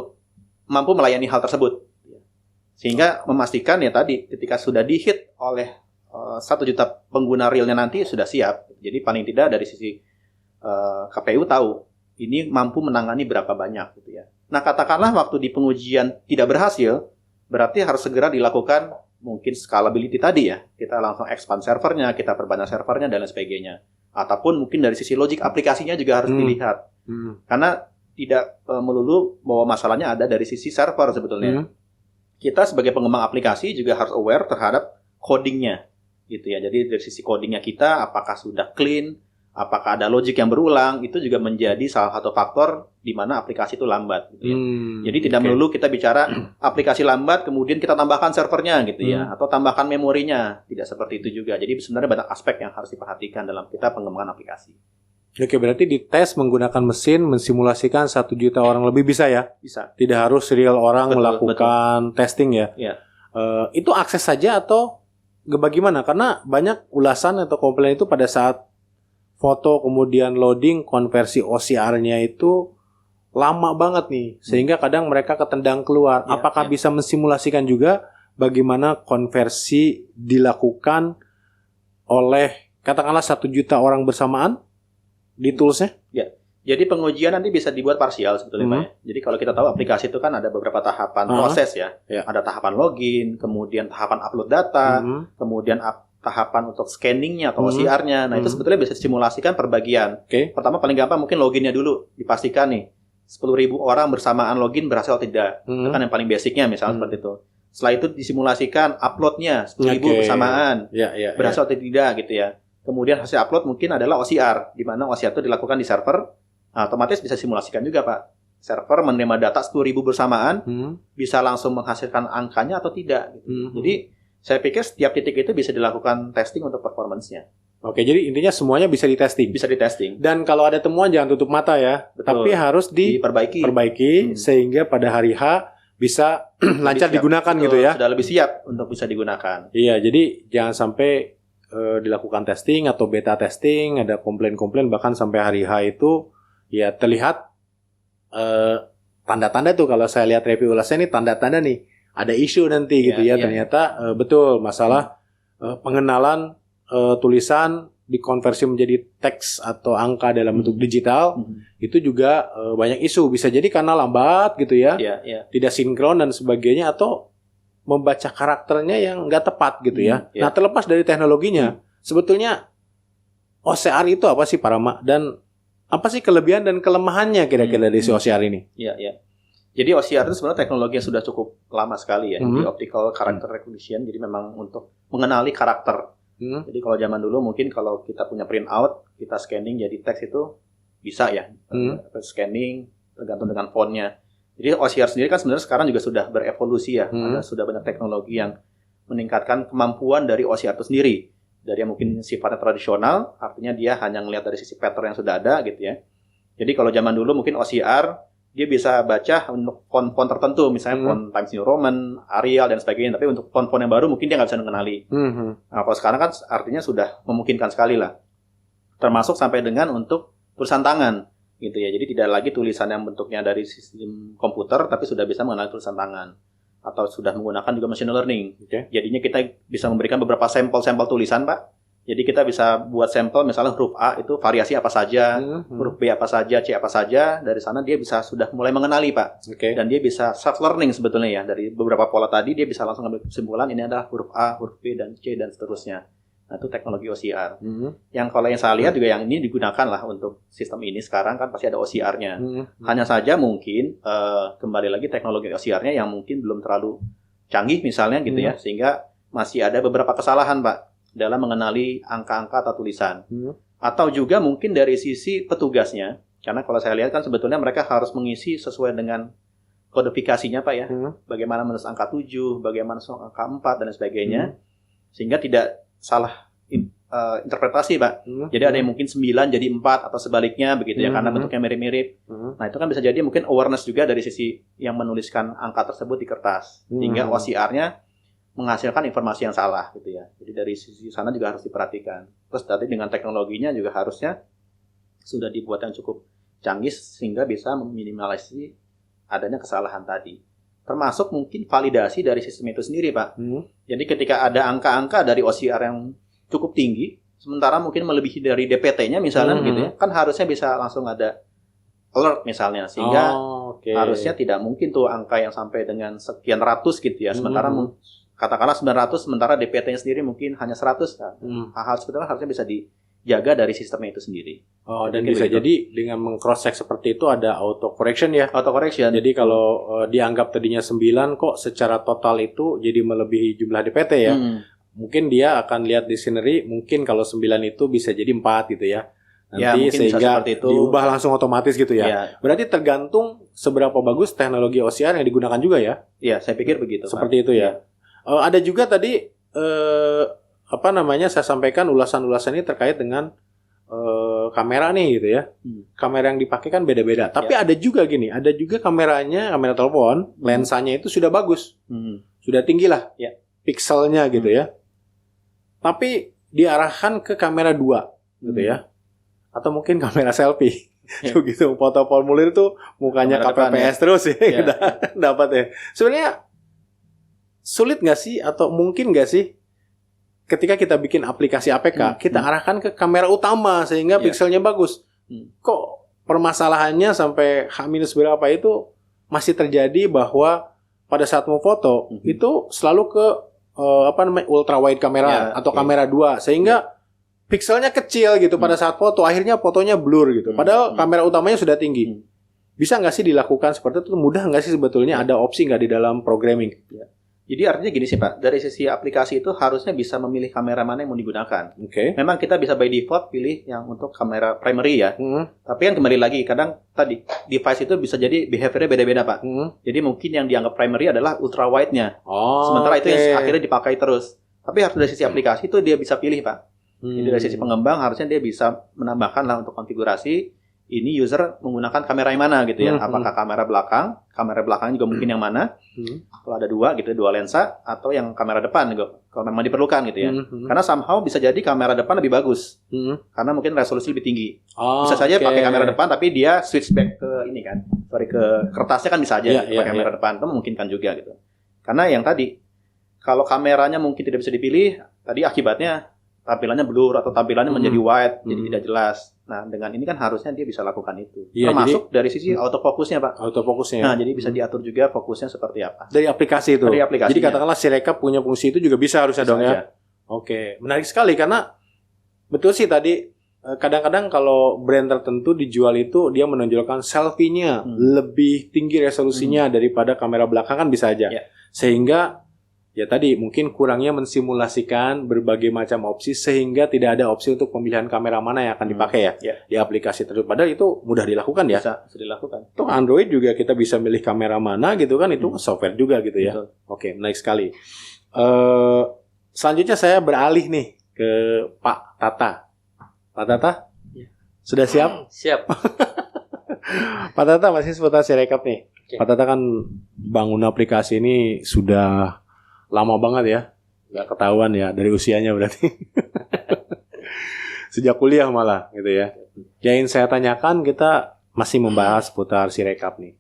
mampu melayani hal tersebut. Sehingga memastikan ya tadi ketika sudah di-hit oleh 1 juta pengguna realnya nanti sudah siap. Jadi paling tidak dari sisi KPU tahu ini mampu menangani berapa banyak gitu ya. Nah, katakanlah waktu di pengujian tidak berhasil, berarti harus segera dilakukan mungkin scalability tadi ya. Kita langsung expand servernya, kita perbanyak servernya dan lain sebagainya. Ataupun mungkin dari sisi logik aplikasinya juga harus dilihat. Karena tidak melulu bahwa masalahnya ada dari sisi server sebetulnya. Kita sebagai pengembang aplikasi juga harus aware terhadap codingnya gitu ya. Jadi dari sisi codingnya kita apakah sudah clean, apakah ada logic yang berulang, itu juga menjadi salah satu faktor di mana aplikasi itu lambat gitu ya. Jadi tidak melulu kita bicara aplikasi lambat kemudian kita tambahkan servernya gitu ya, atau tambahkan memorinya, tidak seperti itu juga. Jadi sebenarnya banyak aspek yang harus diperhatikan dalam kita pengembangan aplikasi. Oke, berarti dites menggunakan mesin mensimulasikan 1 juta orang lebih bisa ya? Bisa. Tidak harus real orang melakukan testing ya? Iya. Itu akses saja atau bagaimana? Karena banyak ulasan atau komplain itu pada saat foto kemudian loading konversi OCR-nya itu lama banget nih, sehingga kadang mereka ketendang keluar. Apakah bisa mensimulasikan juga bagaimana konversi dilakukan oleh katakanlah 1 juta orang bersamaan di toolsnya? Ya. Jadi pengujian nanti bisa dibuat parsial sebetulnya Pak ya. Jadi kalau kita tahu aplikasi itu kan ada beberapa tahapan proses ya. Ada tahapan login, kemudian tahapan upload data, kemudian tahapan untuk scanningnya atau OCR-nya. Nah itu sebetulnya bisa disimulasikan per bagian. Pertama paling gampang mungkin loginnya dulu. Dipastikan nih 10.000 orang bersamaan login berhasil atau tidak. Itu kan yang paling basicnya misalnya seperti itu. Setelah itu disimulasikan uploadnya 10.000 bersamaan berhasil atau tidak gitu ya. Kemudian hasil upload mungkin adalah OCR, di mana OCR itu dilakukan di server. Nah, otomatis bisa simulasikan juga Pak. Server menerima data 10.000 bersamaan, bisa langsung menghasilkan angkanya atau tidak. Gitu. Jadi saya pikir setiap titik itu bisa dilakukan testing untuk performance-nya. Oke, jadi intinya semuanya bisa ditesting. Bisa ditesting. Dan kalau ada temuan jangan tutup mata ya. Betul. Tapi harus diperbaiki sehingga pada hari H bisa lancar digunakan gitu ya. Sudah lebih siap untuk bisa digunakan. Iya, jadi jangan sampai dilakukan testing atau beta testing, ada komplain-komplain bahkan sampai hari H itu ya terlihat tanda-tanda tuh. Kalau saya lihat review ulasnya ini tanda-tanda nih ada isu nanti gitu ya. Ternyata betul masalah pengenalan tulisan dikonversi menjadi teks atau angka dalam bentuk digital itu juga banyak isu. Bisa jadi karena lambat gitu ya, tidak sinkron dan sebagainya, atau membaca karakternya yang nggak tepat gitu ya. Nah terlepas dari teknologinya, sebetulnya OCR itu apa sih Pak Rama? Dan apa sih kelebihan dan kelemahannya kira-kira dari si OCR ini? Iya. Jadi OCR itu sebenarnya teknologi yang sudah cukup lama sekali ya, di optical character recognition. Jadi memang untuk mengenali karakter. Jadi kalau zaman dulu mungkin kalau kita punya print out, kita scanning jadi teks itu bisa ya, scanning tergantung dengan fontnya. Jadi OCR sendiri kan sebenarnya sekarang juga sudah berevolusi ya, ada sudah banyak teknologi yang meningkatkan kemampuan dari OCR itu sendiri. Dari yang mungkin sifatnya tradisional, artinya dia hanya melihat dari sisi pattern yang sudah ada gitu ya. Jadi kalau zaman dulu mungkin OCR dia bisa baca untuk font-font tertentu, misalnya font Times New Roman, Arial dan sebagainya. Tapi untuk font-font yang baru mungkin dia nggak bisa mengenali. Nah, kalau sekarang kan artinya sudah memungkinkan sekali lah. Termasuk sampai dengan untuk tulisan tangan, gitu ya. Jadi tidak lagi tulisan yang bentuknya dari sistem komputer, tapi sudah bisa mengenali tulisan tangan. Atau sudah menggunakan juga machine learning. Jadinya kita bisa memberikan beberapa sampel-sampel tulisan, Pak. Jadi kita bisa buat sampel, misalnya huruf A itu variasi apa saja, huruf B apa saja, C apa saja. Dari sana dia bisa sudah mulai mengenali, Pak. Dan dia bisa self-learning sebetulnya ya. Dari beberapa pola tadi dia bisa langsung ambil kesimpulan ini adalah huruf A, huruf B, dan C, dan seterusnya. Nah itu teknologi OCR. Yang kalau yang saya lihat juga yang ini digunakan lah untuk sistem ini sekarang kan pasti ada OCR-nya. Hanya saja mungkin kembali lagi teknologi OCR-nya yang mungkin belum terlalu canggih misalnya gitu ya. Sehingga masih ada beberapa kesalahan, Pak, dalam mengenali angka-angka atau tulisan. Atau juga mungkin dari sisi petugasnya, karena kalau saya lihat kan sebetulnya mereka harus mengisi sesuai dengan kodifikasinya, Pak ya. Bagaimana menulis angka 7, bagaimana menulis angka 4 dan sebagainya. Sehingga tidak salah interpretasi, Pak. Jadi ada yang mungkin 9 jadi 4 atau sebaliknya begitu ya, karena bentuknya mirip-mirip. Nah, itu kan bisa jadi mungkin awareness juga dari sisi yang menuliskan angka tersebut di kertas. Sehingga OCR-nya menghasilkan informasi yang salah gitu ya. Jadi dari sisi sana juga harus diperhatikan. Terus tadi dengan teknologinya juga harusnya sudah dibuat yang cukup canggih sehingga bisa meminimalisasi adanya kesalahan tadi. Termasuk mungkin validasi dari sistem itu sendiri, Pak. Jadi ketika ada angka-angka dari OCR yang cukup tinggi, sementara mungkin melebihi dari DPT-nya misalnya gitu ya, kan harusnya bisa langsung ada alert misalnya, sehingga harusnya tidak mungkin tuh angka yang sampai dengan sekian ratus gitu ya. Sementara katakanlah 900, sementara DPT-nya sendiri mungkin hanya 100. Hal-hal sebetulnya harusnya bisa dijaga dari sistemnya itu sendiri. Dan bisa jadi dengan meng-cross-check seperti itu ada auto correction ya. Auto correction. Jadi kalau dianggap tadinya 9 kok secara total itu jadi melebihi jumlah DPT ya. Mungkin dia akan lihat di scenery, mungkin kalau 9 itu bisa jadi 4 gitu ya. Ya, nanti mungkin bisa sehingga seperti itu. diubah langsung otomatis gitu ya. Ya, Berarti tergantung seberapa bagus teknologi OCR yang digunakan juga ya. ya, saya pikir begitu. Seperti Pak. itu ya. Ada juga tadi saya sampaikan ulasan-ulasan ini terkait dengan kamera nih gitu ya. Kamera yang dipakai kan beda-beda. Tapi ada juga gini, ada juga kameranya, kamera telepon, lensanya itu sudah bagus. Sudah tinggi lah pikselnya gitu ya. Tapi diarahkan ke kamera 2 gitu ya. Atau mungkin kamera selfie. Gitu, foto formulir tuh mukanya Kamera depan, KPPS terus ya. Dapat ya. Sebenarnya sulit nggak sih atau mungkin nggak sih ketika kita bikin aplikasi APK, kita arahkan ke kamera utama sehingga pikselnya bagus. Kok permasalahannya sampai H- berapa itu masih terjadi bahwa pada saat mau foto itu selalu ke ultra wide kamera atau kamera 2 sehingga pikselnya kecil gitu pada saat foto, akhirnya fotonya blur gitu. Padahal kamera utamanya sudah tinggi. Bisa nggak sih dilakukan seperti itu? Mudah nggak sih sebetulnya ada opsi nggak di dalam programming? Jadi artinya gini sih Pak, dari sisi aplikasi itu harusnya bisa memilih kamera mana yang mau digunakan. Oke. Memang kita bisa by default pilih yang untuk kamera primary ya. Tapi kan kembali lagi, kadang tadi device itu bisa jadi behaviornya beda-beda Pak. Jadi mungkin yang dianggap primary adalah ultra wide-nya. Sementara itu yang akhirnya dipakai terus. Tapi harus dari sisi aplikasi itu dia bisa pilih Pak. Jadi dari sisi pengembang harusnya dia bisa menambahkan lah untuk konfigurasi. Ini user menggunakan kamera yang mana gitu ya. Apakah kamera belakang juga mungkin yang mana. Kalau ada 2 gitu, 2 lensa. Atau yang kamera depan gitu, kalau memang diperlukan gitu ya. Karena somehow bisa jadi kamera depan lebih bagus. Karena mungkin resolusi lebih tinggi. Bisa saja pakai kamera depan tapi dia switch back ke ini kan. Ke kertasnya kan bisa aja pakai kamera depan. Itu memungkinkan juga gitu. Karena yang tadi, kalau kameranya mungkin tidak bisa dipilih, tadi akibatnya tampilannya blur atau tampilannya menjadi wide, jadi tidak jelas. Nah, dengan ini kan harusnya dia bisa lakukan itu. Termasuk dari sisi autofokusnya, Pak. Autofokusnya. Nah, jadi bisa diatur juga fokusnya seperti apa. Dari aplikasi itu. Dari aplikasinya. Jadi katakanlah si Rekap punya fungsi itu juga bisa harusnya dong ya. Oke, menarik sekali karena betul sih tadi kadang-kadang kalau brand tertentu dijual itu dia menonjolkan selfie-nya lebih tinggi resolusinya daripada kamera belakang kan bisa aja. Sehingga ya tadi mungkin kurangnya mensimulasikan berbagai macam opsi sehingga tidak ada opsi untuk pemilihan kamera mana yang akan dipakai ya di aplikasi tersebut. Padahal itu mudah dilakukan ya. Bisa dilakukan. Tuh Android juga kita bisa milih kamera mana gitu kan, itu software juga gitu ya. Betul. Oke, menarik sekali. Selanjutnya saya beralih nih ke Pak Tata. Pak Tata? Sudah siap? Siap. Pak Tata masih seputar Sirekap nih. Pak Tata kan bangun aplikasi ini sudah lama banget ya, nggak ketahuan ya dari usianya berarti. Sejak kuliah malah gitu ya. Yang ingin saya tanyakan, kita masih membahas seputar Sirekap nih.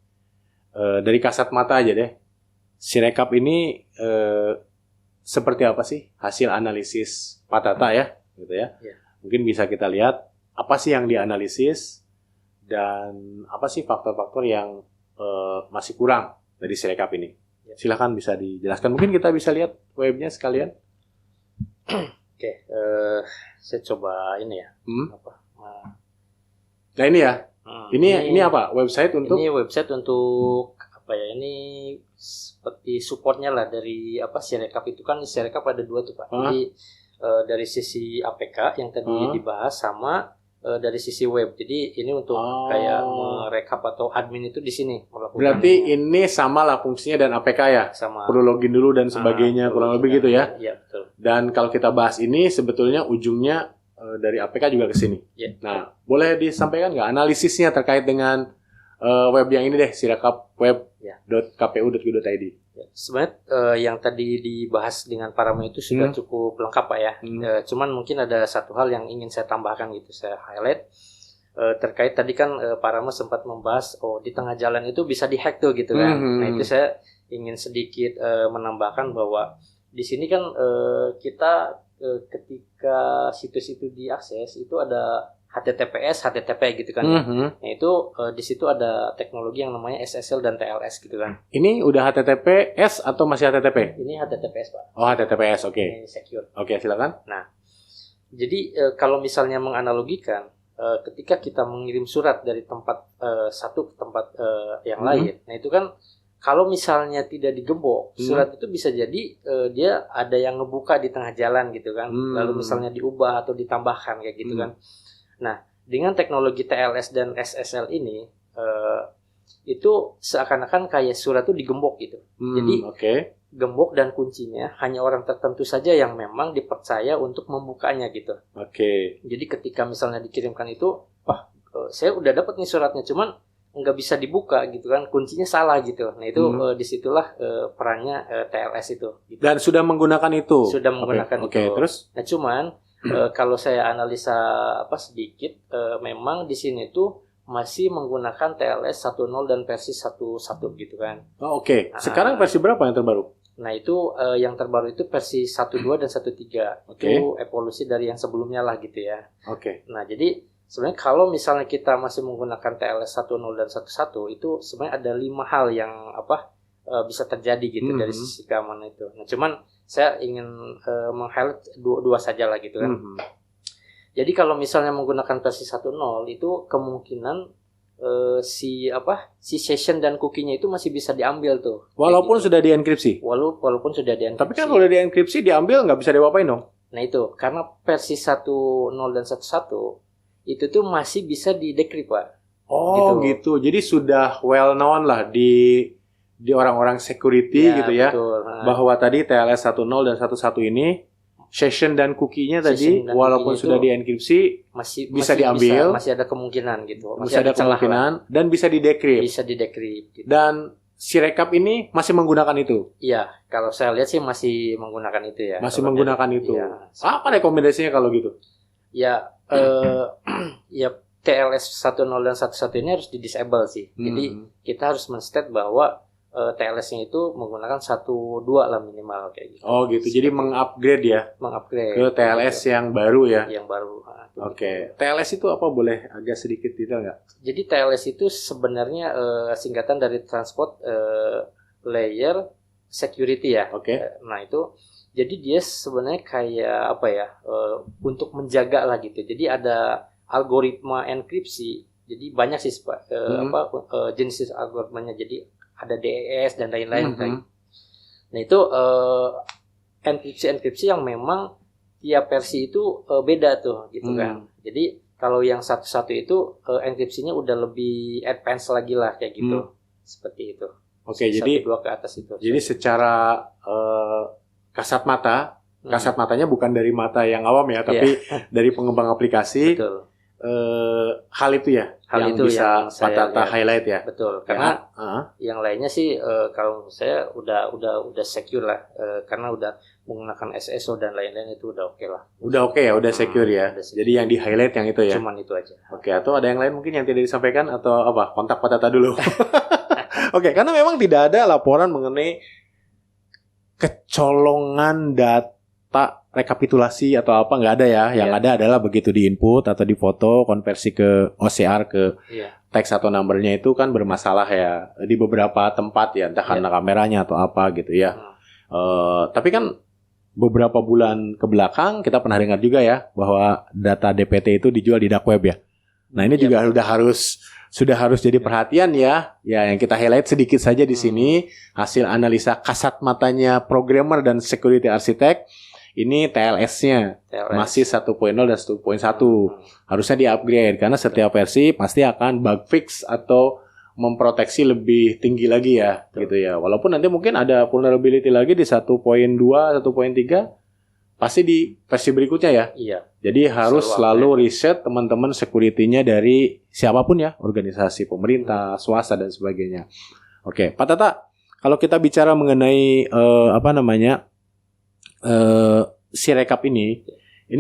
Dari kasat mata aja deh. Sirekap ini seperti apa sih hasil analisis Pak Tata ya, gitu ya. Mungkin bisa kita lihat apa sih yang dianalisis dan apa sih faktor-faktor yang masih kurang dari Sirekap ini. Silakan bisa dijelaskan. Mungkin kita bisa lihat webnya sekalian. Oke, saya coba ini ya. Nah ini ya. Ini apa? Website untuk? Ini website untuk apa ya? Ini seperti supportnya lah dari apa Sirekap itu kan Sirekap ada 2 tuh Pak. Jadi dari sisi APK yang tadi dibahas sama dari sisi web. Jadi ini untuk kayak merekap atau admin itu di sini melakukan. Berarti ini sama lah fungsinya dan APK ya? Sama. Perlu login dulu dan sebagainya, kurang lebih gitu ya? Iya, betul. Dan kalau kita bahas ini sebetulnya ujungnya dari APK juga ke sini. Nah, boleh disampaikan nggak analisisnya terkait dengan web yang ini deh, sirekapweb.kpu.go.id. Sebenarnya yang tadi dibahas dengan Parama itu sudah cukup lengkap Pak ya. Cuman mungkin ada satu hal yang ingin saya tambahkan gitu, saya highlight terkait tadi kan Parama sempat membahas di tengah jalan itu bisa dihack tuh gitu kan. Nah itu saya ingin sedikit menambahkan bahwa di sini kan kita ketika situs itu diakses itu ada HTTPS, HTTP gitu kan. Nah itu di situ ada teknologi yang namanya SSL dan TLS gitu kan. Ini udah HTTPS atau masih HTTP? Ini HTTPS Pak. Oh HTTPS, oke. Ini secure. Oke, silakan. Nah, jadi kalau misalnya menganalogikan, ketika kita mengirim surat dari tempat satu ke tempat yang lain, nah itu kan kalau misalnya tidak digembok, surat itu bisa jadi dia ada yang ngebuka di tengah jalan gitu kan. Lalu misalnya diubah atau ditambahkan kayak gitu kan. Nah, dengan teknologi TLS dan SSL ini itu seakan-akan kayak surat itu digembok gitu. Jadi gembok dan kuncinya hanya orang tertentu saja yang memang dipercaya untuk membukanya gitu. Jadi ketika misalnya dikirimkan itu, saya udah dapat nih suratnya, cuman nggak bisa dibuka gitu kan, kuncinya salah gitu. Nah itu disitulah perannya TLS itu. Gitu. Dan sudah menggunakan itu. Sudah menggunakan itu. Terus? Nah cuman kalau saya analisa sedikit, memang di sini tuh masih menggunakan TLS 10 dan versi 11 gitu kan. Sekarang versi berapa yang terbaru? Nah itu yang terbaru itu versi 12 dan 13. Itu evolusi dari yang sebelumnya lah gitu ya. Nah jadi sebenarnya kalau misalnya kita masih menggunakan TLS 10 dan 11 itu sebenarnya ada 5 hal yang bisa terjadi gitu dari sisi keamanan itu. Nah cuman saya ingin meng-highlight dua saja lah gitu kan. Jadi kalau misalnya menggunakan versi 10 itu kemungkinan si session dan cookie-nya itu masih bisa diambil tuh. Walaupun gitu. sudah dienkripsi. Walaupun sudah dienkripsi. Tapi kan kalau udah dienkripsi diambil nggak bisa diapa-apain dong. Nah itu karena versi 10 dan 11 itu tuh masih bisa di-decrypt, Pak. Gitu. Jadi sudah well known lah di orang-orang security gitu ya. Betul. Bahwa tadi TLS 10 dan 11 ini session dan cookie-nya tadi walaupun sudah dienkripsi masih bisa diambil, masih ada kemungkinan gitu. Masih ada kemungkinan dan bisa di-decrypt. Bisa di-decrypt gitu. Dan si rekap ini masih menggunakan itu. Iya, kalau saya lihat sih masih menggunakan itu ya. Masih menggunakan itu. Ya. Apa rekomendasinya kalau gitu? Ya ya TLS 10 dan 11 ini harus di-disable sih. Jadi kita harus men-state bahwa TLS-nya itu menggunakan 1.2 lah minimal kayak gitu. Gitu. Jadi mengupgrade ya. Ke TLS yang baru ya. Yang baru. TLS itu apa, boleh agak sedikit detail nggak? Jadi TLS itu sebenarnya singkatan dari Transport Layer Security ya. Nah itu jadi dia sebenarnya kayak apa ya, untuk menjaga lah gitu. Jadi ada algoritma enkripsi. Jadi banyak sih jenis algoritmanya. Jadi ada DES dan lain-lain. Nah itu enkripsi yang memang tiap versi itu beda tuh gitu kan. Jadi kalau yang 11 itu enkripsinya udah lebih advance lagi lah kayak gitu. Seperti itu. Jadi 1.2 ke atas itu. Jadi secara kasat matanya bukan dari mata yang awam ya, tapi dari pengembang aplikasi. Betul. Hal itu ya, yang itu bisa Pak Tata highlight ya. Betul. Karena yang lainnya sih kalau saya udah secure lah, karena udah menggunakan SSO dan lain-lain itu udah oke lah. Udah oke ya, udah secure ya. Jadi yang di highlight yang itu ya. Cuman itu aja. Atau ada yang lain mungkin yang tidak disampaikan atau apa? Kontak Pak Tata dulu. Karena memang tidak ada laporan mengenai kecolongan data rekapitulasi atau apa, nggak ada ya. Yang ada adalah begitu di input atau di foto, konversi ke OCR ke teks atau numbernya itu kan bermasalah ya di beberapa tempat ya, entah karena kameranya atau apa gitu ya. Tapi kan beberapa bulan ke belakang kita pernah dengar juga ya bahwa data DPT itu dijual di dark web ya. Nah ini juga sudah harus jadi perhatian ya. Ya yang kita highlight sedikit saja di sini hasil analisa kasat matanya programmer dan security architect. Ini TLS-nya masih 1.0 dan 1.1. Harusnya di-upgrade karena setiap versi pasti akan bug fix atau memproteksi lebih tinggi lagi ya. Gitu ya. Walaupun nanti mungkin ada vulnerability lagi di 1.2, 1.3 pasti di versi berikutnya ya. Jadi harus selalu riset teman-teman security-nya dari siapapun ya, organisasi pemerintah, swasta dan sebagainya. Pak Tata, kalau kita bicara mengenai si rekap ini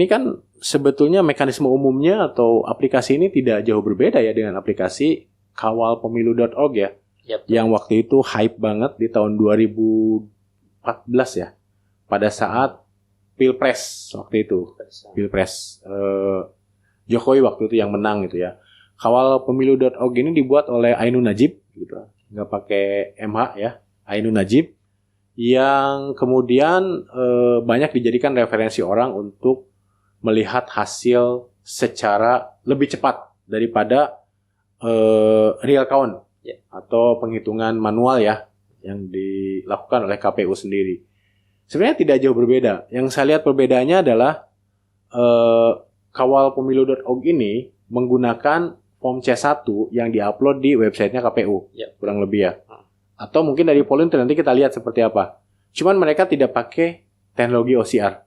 kan sebetulnya mekanisme umumnya atau aplikasi ini tidak jauh berbeda ya dengan aplikasi kawalpemilu.org ya. Yang waktu itu hype banget di tahun 2014 ya. Pada saat Pilpres waktu itu. Pilpres Jokowi waktu itu yang menang gitu ya. Kawalpemilu.org ini dibuat oleh Ainun Najib gitu. Nggak pakai MH ya. Ainun Najib yang kemudian banyak dijadikan referensi orang untuk melihat hasil secara lebih cepat daripada real count atau penghitungan manual ya yang dilakukan oleh KPU sendiri. Sebenarnya tidak jauh berbeda. Yang saya lihat perbedaannya adalah kawalpemilu.org ini menggunakan form C1 yang diupload di websitenya KPU, Ya. kurang lebih ya. Atau mungkin dari volunteer, nanti kita lihat seperti apa. Cuman mereka tidak pakai teknologi OCR.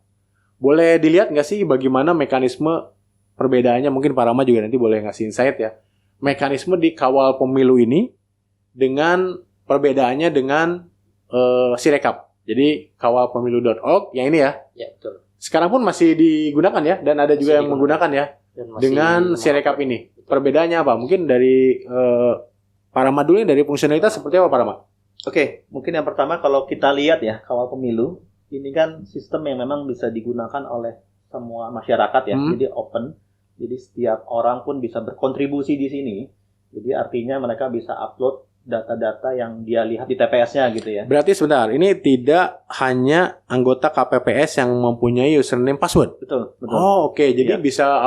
Boleh dilihat nggak sih bagaimana mekanisme perbedaannya? Mungkin Pak Rama juga nanti boleh ngasih insight ya. Mekanisme di kawal pemilu ini dengan perbedaannya dengan Sirekap. Jadi kawalpemilu.org yang ini ya. Ya, betul. Sekarang pun masih digunakan ya, dan ada juga Masih yang menggunakan ya Dan masih dengan Sirekap ini. Perbedaannya apa? Mungkin dari Pak Rama dulu, dari fungsionalitas seperti apa Pak Rama? Oke, mungkin yang pertama kalau kita lihat ya, kawal pemilu, ini kan sistem yang memang bisa digunakan oleh semua masyarakat ya, jadi open. Jadi setiap orang pun bisa berkontribusi di sini. Jadi artinya mereka bisa upload data-data yang dia lihat di TPS-nya gitu ya. Berarti sebentar, ini tidak hanya anggota KPPS yang mempunyai username password. Betul, betul. Oh, oke. Jadi Iya. bisa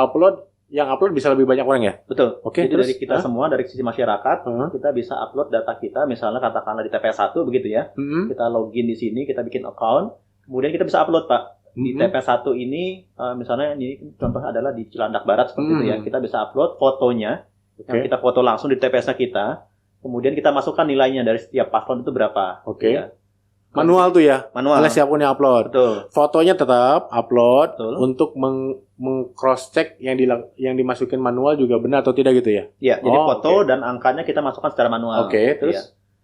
yang upload bisa lebih banyak orang ya? Betul. Oke, Jadi terus? dari kita semua, dari sisi masyarakat, Hah? kita bisa upload data kita, misalnya katakanlah di TPS 1 begitu ya. Kita login di sini, kita bikin account, kemudian kita bisa upload, Pak. Di TPS 1 ini, misalnya ini contoh adalah di Cilandak Barat seperti itu ya. Kita bisa upload fotonya, yang Oke. kita foto langsung di TPS-nya kita, kemudian kita masukkan nilainya dari setiap paslon itu berapa. Oke. Ya. Manual tuh ya? Manual. Oleh siapapun yang upload. Betul. Fotonya tetap upload. Betul. Untuk cross check yang dimasukin manual juga benar atau tidak gitu ya? Ya, jadi Oh, foto oke. dan angkanya kita masukkan secara manual. Oke, terus? Ya.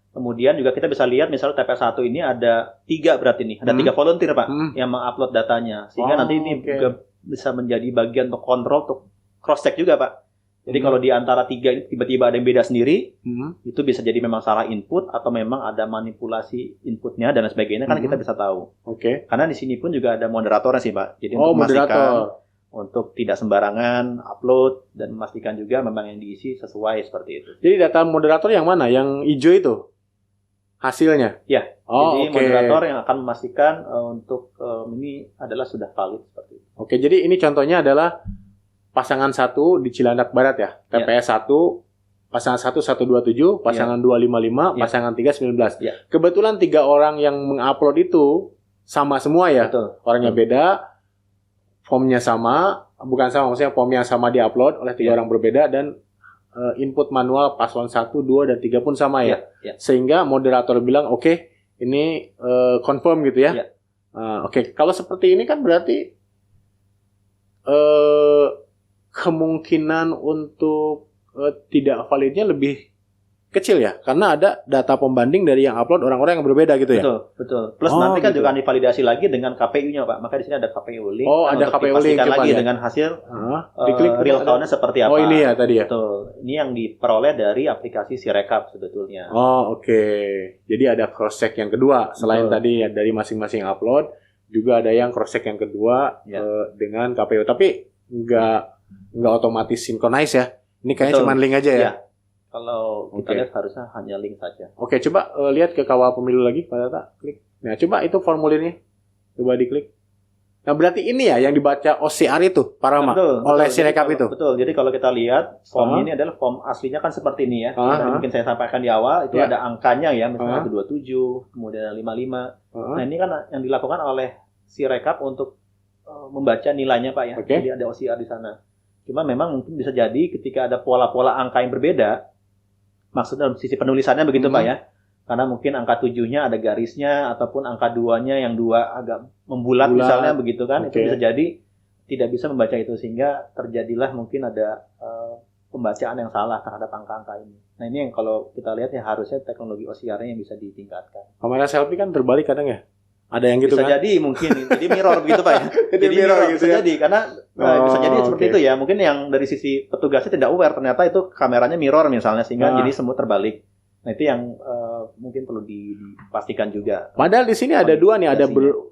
Kemudian juga kita bisa lihat misalnya TPS 1 ini ada 3 berarti nih. Ada 3 volunteer, Pak, yang mengupload datanya. Sehingga Oh, nanti ini oke. juga bisa menjadi bagian untuk kontrol, untuk cross check juga, Pak. Jadi kalau di antara 3 ini tiba-tiba ada yang beda sendiri, itu bisa jadi memang salah input atau memang ada manipulasi inputnya dan lain sebagainya, kan kita bisa tahu. Oke. Karena di sini pun juga ada moderatornya sih, Pak. Jadi Oh, untuk memastikan moderator. untuk tidak sembarangan upload dan memastikan juga memang yang diisi sesuai seperti itu. Jadi data moderator yang mana? Yang hijau itu? Hasilnya? Ya. Oh, Jadi oke. moderator yang akan memastikan untuk ini adalah sudah valid seperti itu. Oke, jadi ini contohnya adalah pasangan 1 di Cilandak Barat ya. TPS 1, pasangan 1 127, pasangan 255, Ya. pasangan 3 19. Ya. Kebetulan 3 orang yang mengupload itu sama semua ya. Betul. Orangnya beda, formnya sama, bukan sama, maksudnya form yang sama diupload oleh 3 Ya. orang berbeda, dan input manual paslon 1, 2, dan 3 pun sama ya. Ya. Sehingga moderator bilang, oke, ini confirm gitu ya. Ya. Oke, kalau seperti ini kan berarti kemungkinan untuk tidak validnya lebih kecil ya, karena ada data pembanding dari yang upload orang-orang yang berbeda gitu ya. Betul, betul. Plus Oh, nanti kan gitu. juga akan divalidasi lagi dengan KPU-nya, Pak. Maka di sini ada KPU link. Oh, ada untuk KPU link, dipastikan coba lagi lihat. dengan hasil Diklik real ada. count-nya seperti apa. Oh, ini ya tadi ya. Betul. Ini yang diperoleh dari aplikasi Sirekap sebetulnya. Oh, oke. Jadi ada cross check yang kedua selain Betul. tadi ya, dari masing-masing upload, juga ada yang cross check yang kedua Ya. dengan KPU. Tapi nggak otomatis synchronize ya. Ini kayaknya Betul. cuma link aja ya. Ya. Kalau kita Oke. lihat harusnya hanya link saja. Oke, coba lihat ke kawal pemilu lagi, Pak Tata. Klik. Nah, coba itu formulirnya. Coba diklik. Nah, berarti ini ya yang dibaca OCR itu, Pak Rama, oleh Jadi Sirekap kalau- itu. Betul. Jadi kalau kita lihat form Ah. ini adalah form aslinya kan seperti ini ya. Ah, Tadi ah. mungkin saya sampaikan di awal itu Ya. ada angkanya ya, Ah. misalnya ada 27, kemudian ada 55. Heeh. Nah, ini kan yang dilakukan oleh Sirekap untuk membaca nilainya, Pak ya. Oke. Jadi ada OCR di sana. Cuma memang mungkin bisa jadi ketika ada pola-pola angka yang berbeda, maksudnya dalam sisi penulisannya begitu, Pak ya. Karena mungkin angka 7-nya ada garisnya, ataupun angka 2-nya yang 2 agak membulat Bulat. misalnya begitu kan. Itu Oke. bisa jadi tidak bisa membaca itu, sehingga terjadilah mungkin ada pembacaan yang salah terhadap angka-angka ini. Nah, ini yang kalau kita lihat ya harusnya teknologi OCR-nya yang bisa ditingkatkan. Kamera selfie kan terbalik kadang ya. Ada yang gitu Bisa kan? jadi mungkin, jadi mirror begitu Pak ya. Jadi mirror gitu bisa ya. jadi karena Oh, bisa jadi seperti oke. itu ya. Mungkin yang dari sisi petugasnya tidak aware ternyata itu kameranya mirror misalnya, sehingga Ah. jadi semua terbalik. Nah, itu yang mungkin perlu dipastikan juga. Padahal di sini ada dua nih,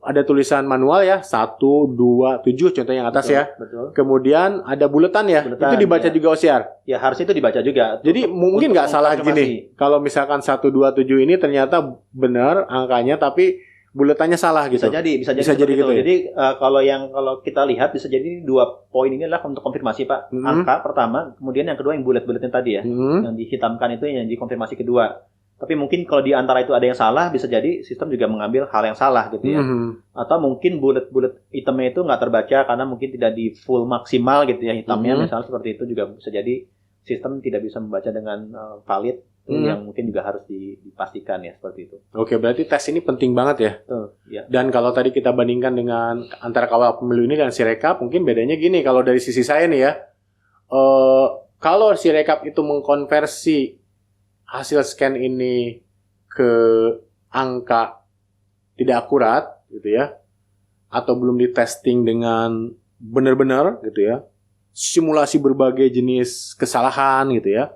ada tulisan manual ya, 1, 2, 7 contoh yang atas Betul, ya. Betul. Kemudian ada buletan ya. Buletan, itu dibaca ya. juga OCR. Ya harusnya itu dibaca juga. Jadi mungkin untuk nggak salah mengkonfirmasi. gini. Kalau misalkan 1, 2, 7 ini ternyata benar angkanya, tapi buletannya salah gitu. Bisa jadi Bisa seperti jadi itu. gitu ya? Jadi kalau kita lihat bisa jadi 2 poin ini adalah untuk konfirmasi Pak. Mhm. Angka pertama, kemudian yang kedua yang bulat-bulatnya tadi ya. Hmm. Yang dihitamkan itu yang dikonfirmasi kedua. Tapi mungkin kalau di antara itu ada yang salah, bisa jadi sistem juga mengambil hal yang salah gitu ya. Atau mungkin bulat-bulat hitamnya itu nggak terbaca karena mungkin tidak di full maksimal gitu ya hitamnya, misalnya seperti itu juga bisa jadi sistem tidak bisa membaca dengan valid, yang mungkin juga harus dipastikan ya seperti itu. Oke, berarti tes ini penting banget ya. Ya. Dan kalau tadi kita bandingkan dengan antara kawal pemilu ini dan Sirekap, mungkin bedanya gini kalau dari sisi saya nih ya. Kalau Sirekap itu mengkonversi hasil scan ini ke angka tidak akurat gitu ya, atau belum ditesting dengan benar-benar gitu ya, simulasi berbagai jenis kesalahan gitu ya,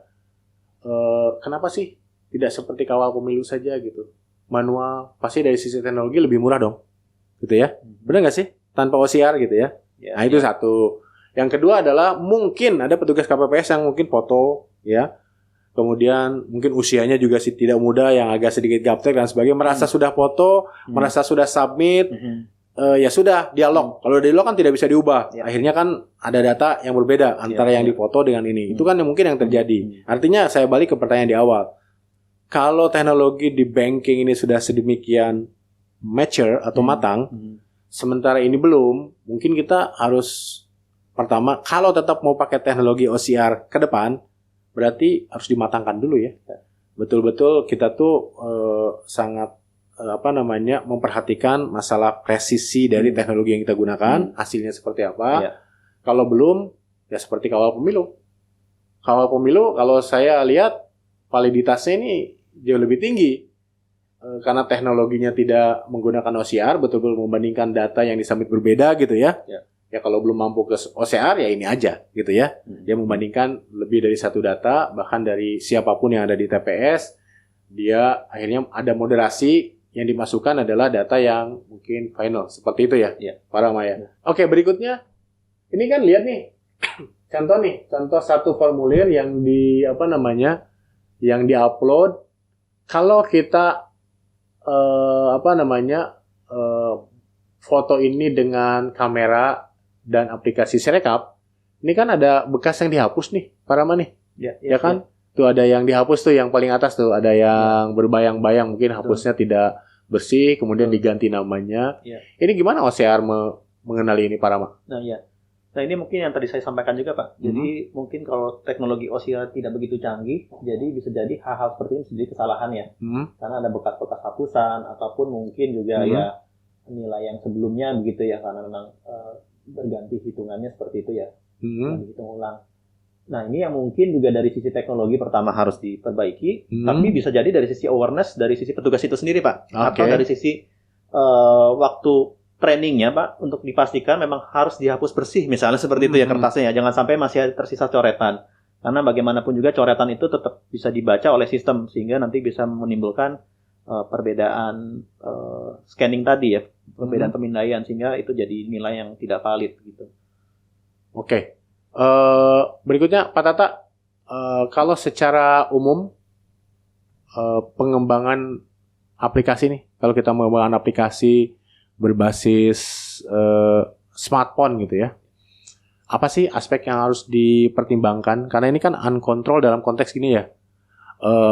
kenapa sih tidak seperti kawal pemilu saja gitu, manual? Pasti dari sisi teknologi lebih murah dong gitu ya, benar nggak sih, tanpa OCR gitu ya. Nah itu satu. Yang kedua adalah mungkin ada petugas KPPS yang mungkin foto ya, kemudian mungkin usianya juga tidak muda, yang agak sedikit gaptek dan sebagainya, merasa sudah foto, merasa sudah submit, ya sudah dialog. Kalau dialog kan tidak bisa diubah. Akhirnya kan ada data yang berbeda antara yang difoto dengan ini. Itu kan yang mungkin yang terjadi. Artinya saya balik ke pertanyaan di awal. Kalau teknologi di banking ini sudah sedemikian mature atau matang, sementara ini belum, mungkin kita harus pertama, kalau tetap mau pakai teknologi OCR ke depan, berarti harus dimatangkan dulu ya. Betul-betul kita tuh sangat memperhatikan masalah presisi dari teknologi yang kita gunakan, hasilnya seperti apa. Kalau belum, ya seperti kawal pemilu. Kawal pemilu kalau saya lihat validitasnya ini jauh lebih tinggi. Karena teknologinya tidak menggunakan OCR, betul-betul membandingkan data yang disubmit berbeda gitu ya. Ya kalau belum mampu ke OCR ya ini aja gitu ya. Dia membandingkan lebih dari satu data, bahkan dari siapapun yang ada di TPS, dia akhirnya ada moderasi yang dimasukkan adalah data yang mungkin final. Seperti itu ya, Pak Rama ya. Oke, berikutnya. Ini kan lihat nih. Contoh satu formulir yang yang di-upload. Kalau kita foto ini dengan kamera dan aplikasi Sirekap, ini kan ada bekas yang dihapus nih, Pak Rama nih. Ya kan? Tuh ada yang dihapus tuh, yang paling atas tuh ada yang berbayang-bayang, mungkin hapusnya tidak bersih, kemudian diganti namanya. Ini gimana OCR mengenali ini, Pak Rama? Nah ini mungkin yang tadi saya sampaikan juga Pak. Jadi mungkin kalau teknologi OCR tidak begitu canggih, jadi bisa jadi hal-hal seperti ini menjadi kesalahan ya. Karena ada bekas-bekas hapusan, ataupun mungkin juga ya nilai yang sebelumnya begitu ya, karena memang berganti hitungannya seperti itu ya, dihitung ulang. Nah ini yang mungkin juga dari sisi teknologi pertama harus diperbaiki, tapi bisa jadi dari sisi awareness, dari sisi petugas itu sendiri Pak, atau dari sisi waktu trainingnya Pak, untuk dipastikan memang harus dihapus bersih, misalnya seperti itu ya kertasnya, jangan sampai masih tersisa coretan, karena bagaimanapun juga coretan itu tetap bisa dibaca oleh sistem, sehingga nanti bisa menimbulkan perbedaan scanning tadi ya, perbedaan pemindaian, sehingga itu jadi nilai yang tidak valid gitu. Oke. Berikutnya Pak Tata, kalau secara umum pengembangan aplikasi nih, kalau kita mengembangkan aplikasi berbasis smartphone gitu ya, apa sih aspek yang harus dipertimbangkan? Karena ini kan uncontrolled dalam konteks gini ya,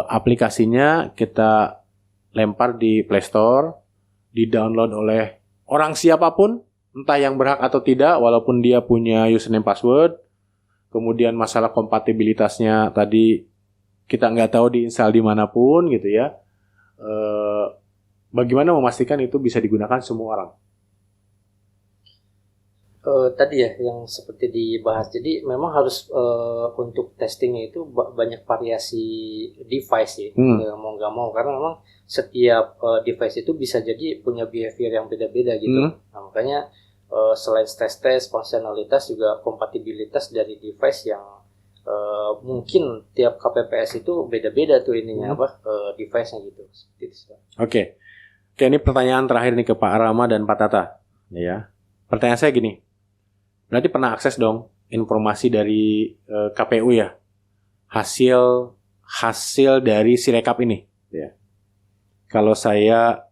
aplikasinya kita lempar di Play Store, di-download oleh orang siapapun, entah yang berhak atau tidak, walaupun dia punya username password. Kemudian masalah kompatibilitasnya tadi kita nggak tahu diinstal dimanapun gitu ya. Bagaimana memastikan itu bisa digunakan semua orang? Tadi ya yang seperti dibahas, jadi memang harus untuk testingnya itu banyak variasi device ya, mau nggak mau, karena memang setiap device itu bisa jadi punya behavior yang beda-beda gitu. Nah, makanya selain tes fungsionalitas juga kompatibilitas dari device yang mungkin tiap KPPS itu beda-beda tuh ininya device-nya gitu. Oke, ini pertanyaan terakhir nih ke Pak Rama dan Pak Tata. Ya, pertanyaan saya gini. Berarti pernah akses dong informasi dari KPU ya, hasil dari Sirekap ini. Ya. Kalau saya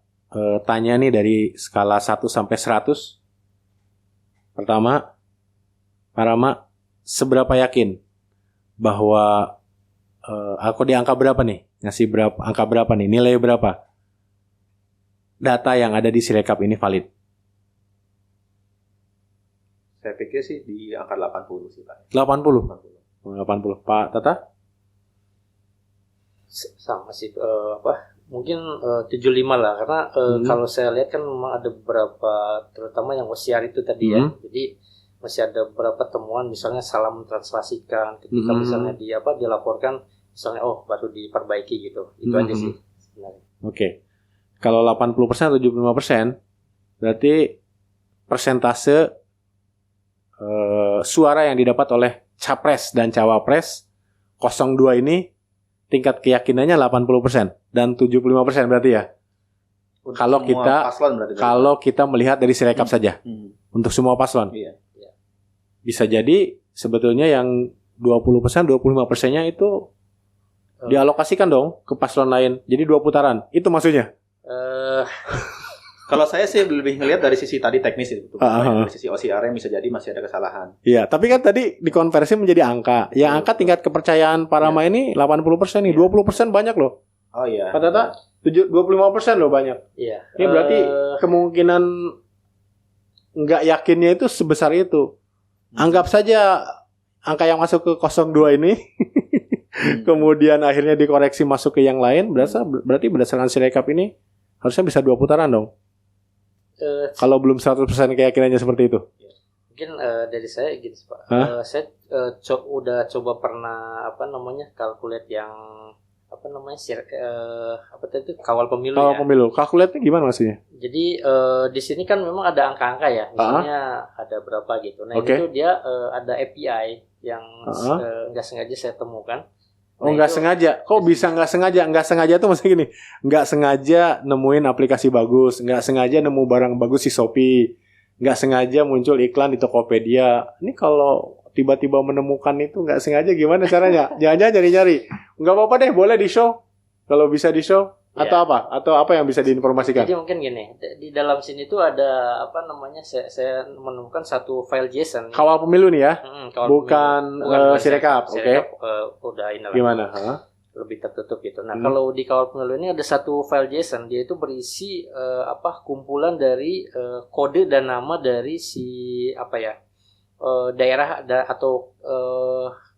tanya nih dari skala 1 sampai 100, pertama, Pak Rama, seberapa yakin bahwa aku di angka berapa nih? Ngasih berapa? Angka berapa nih? Nilai berapa? Data yang ada di Sirekap ini valid. Saya pikir sih di angka 80 sih Pak. 80. 80. Pak Tata? Sama sih mungkin 75 lah, karena kalau saya lihat kan memang ada beberapa, terutama yang OCR itu tadi ya. Jadi masih ada beberapa temuan, misalnya salah mentranslasikan ketika misalnya dilaporkan, misalnya baru diperbaiki gitu. Itu aja sih sebenarnya. Oke. Kalau 80% atau 75% berarti persentase suara yang didapat oleh capres dan cawapres 02 ini tingkat keyakinannya 80% dan 75% berarti ya. Untuk kalau semua kita paslon berarti. Kalau kita melihat dari Sirekap saja. Untuk semua paslon. Iya. Bisa jadi sebetulnya yang 20%, 25%-nya itu dialokasikan dong ke paslon lain. Jadi 2 putaran. Itu maksudnya. Kalau saya sih lebih ngelihat dari sisi tadi teknis itu. Dari sisi OCR yang bisa jadi masih ada kesalahan. Iya, tapi kan tadi dikonversi menjadi angka. Yang angka tingkat kepercayaan Parama ini 80% nih. 20% banyak loh. Oh iya. Pak Tata, 25% loh banyak. Iya. Ini berarti kemungkinan nggak yakinnya itu sebesar itu. Anggap saja angka yang masuk ke 02 ini kemudian akhirnya dikoreksi masuk ke yang lain, berarti berdasarkan Sirekap ini harusnya bisa 2 putaran dong. Kalau belum 100% keyakinannya seperti itu. Mungkin dari saya gitu Pak. Saya udah coba pernah kalkulate yang kawal pemilu Kawal ya. pemilu. Kalkulate gimana maksudnya? Jadi di sini kan memang ada angka-angka ya. Misalnya ada berapa gitu. Nah, itu dia ada API yang nggak sengaja saya temukan. Nggak sengaja. Kok bisa nggak sengaja? Nggak sengaja tuh maksudnya gini. Nggak sengaja nemuin aplikasi bagus. Nggak sengaja nemu barang bagus di Shopee. Nggak sengaja muncul iklan di Tokopedia. Ini kalau tiba-tiba menemukan itu nggak sengaja gimana caranya? Jangan-jangan nyari-nyari. Nggak apa-apa deh, boleh di-show. Kalau bisa di-show. Atau apa? Atau apa yang bisa diinformasikan? Jadi mungkin gini. Di dalam sini tuh ada saya menemukan satu file JSON. Kawal pemilu nih ya? Bukan Sirekap. Oke. Udah ini lah. Gimana? Lebih tertutup gitu. Nah, kalau di kawal pemilu ini ada satu file JSON, dia itu berisi kumpulan dari kode dan nama dari si daerah atau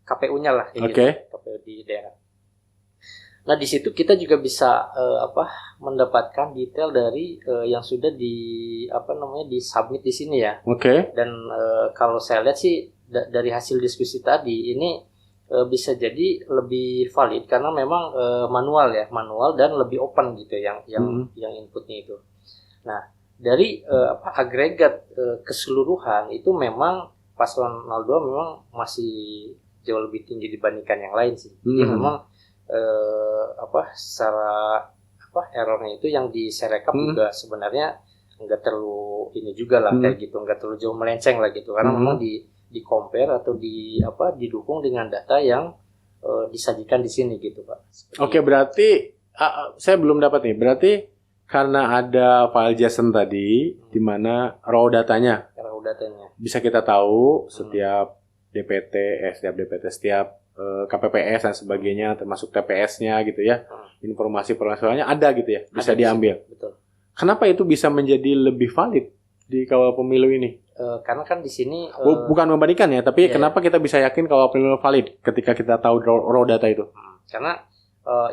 KPU-nya lah gitu. KPU di daerah. Nah, di situ kita juga bisa mendapatkan detail dari yang sudah disubmit di sini ya. Dan kalau saya lihat sih dari hasil diskusi tadi ini bisa jadi lebih valid karena memang manual dan lebih open gitu yang inputnya itu. Nah, dari agregat keseluruhan itu memang paslon 02 memang masih jauh lebih tinggi dibandingkan yang lain sih. Jadi memang secara errornya itu yang di Sirekap juga sebenarnya nggak terlalu ini juga lah kayak gitu, nggak terlalu jauh melenceng lah gitu karena memang di compare atau didukung dengan data yang disajikan di sini gitu Pak. Oke, berarti saya belum dapat nih. Berarti karena ada file JSON tadi di mana raw datanya bisa kita tahu setiap DPT, setiap KPPS dan sebagainya, termasuk TPS-nya gitu ya. Informasi permasalahannya ada gitu ya, bisa diambil. Betul. Kenapa itu bisa menjadi lebih valid di kawal pemilu ini? Karena kan di sini bukan membandingkan ya, tapi kenapa kita bisa yakin kawal pemilu valid ketika kita tahu raw data itu? Karena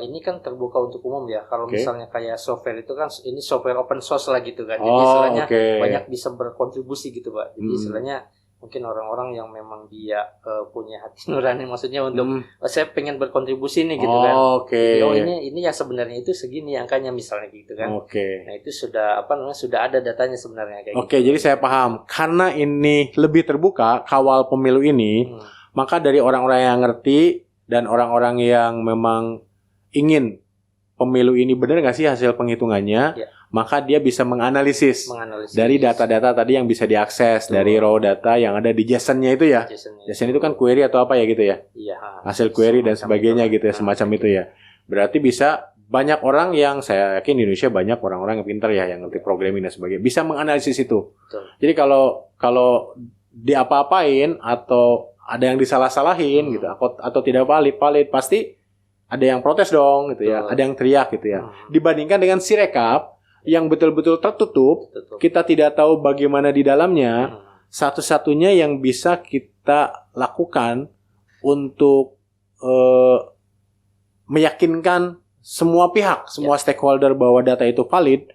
ini kan terbuka untuk umum ya. Kalau misalnya kayak software itu kan ini software open source lah gitu kan. Jadi istilahnya banyak bisa berkontribusi gitu Pak. Jadi istilahnya mungkin orang-orang yang memang dia punya hati nurani maksudnya untuk saya pengen berkontribusi nih gitu kan. Jadi, ini yang sebenarnya itu segini angkanya misalnya gitu kan. Nah, itu sudah sudah ada datanya sebenarnya kayak gitu. Jadi saya paham. Karena ini lebih terbuka kawal pemilu ini, maka dari orang-orang yang ngerti dan orang-orang yang memang ingin pemilu ini benar nggak sih hasil penghitungannya, maka dia bisa menganalisis dari data-data tadi yang bisa diakses dari raw data yang ada di JSON-nya itu ya. JSON itu kan query atau apa ya gitu ya? Hasil query dan sebagainya gitu ya, semacam itu ya. Berarti bisa banyak orang yang saya yakin di Indonesia banyak orang-orang yang pintar ya, yang ngerti programming dan sebagainya, bisa menganalisis itu. Jadi kalau diapa-apain atau ada yang disalah-salahin gitu atau tidak valid pasti ada yang protes dong gitu ya, Betul. ada yang teriak gitu ya. Hmm. Dibandingkan dengan Sirekap yang betul-betul tertutup, Betul. kita tidak tahu bagaimana di dalamnya. Hmm. Satu-satunya yang bisa kita lakukan untuk meyakinkan semua pihak, semua stakeholder bahwa data itu valid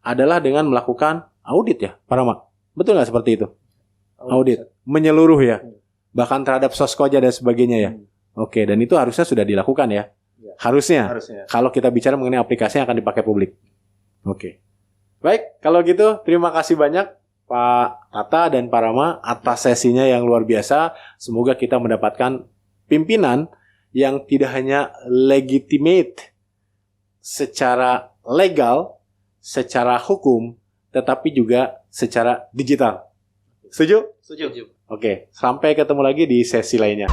adalah dengan melakukan audit ya, Pak Rama. Betul nggak seperti itu? Audit menyeluruh ya, bahkan terhadap Soskoja dan sebagainya ya. Oke, dan itu harusnya sudah dilakukan ya. Harusnya. Kalau kita bicara mengenai aplikasi yang akan dipakai publik. Oke. Baik, kalau gitu terima kasih banyak Pak Tata dan Pak Rama atas sesinya yang luar biasa. Semoga kita mendapatkan pimpinan yang tidak hanya legitimate secara legal, secara hukum, tetapi juga secara digital. Setuju? Setuju. Oke, sampai ketemu lagi di sesi lainnya.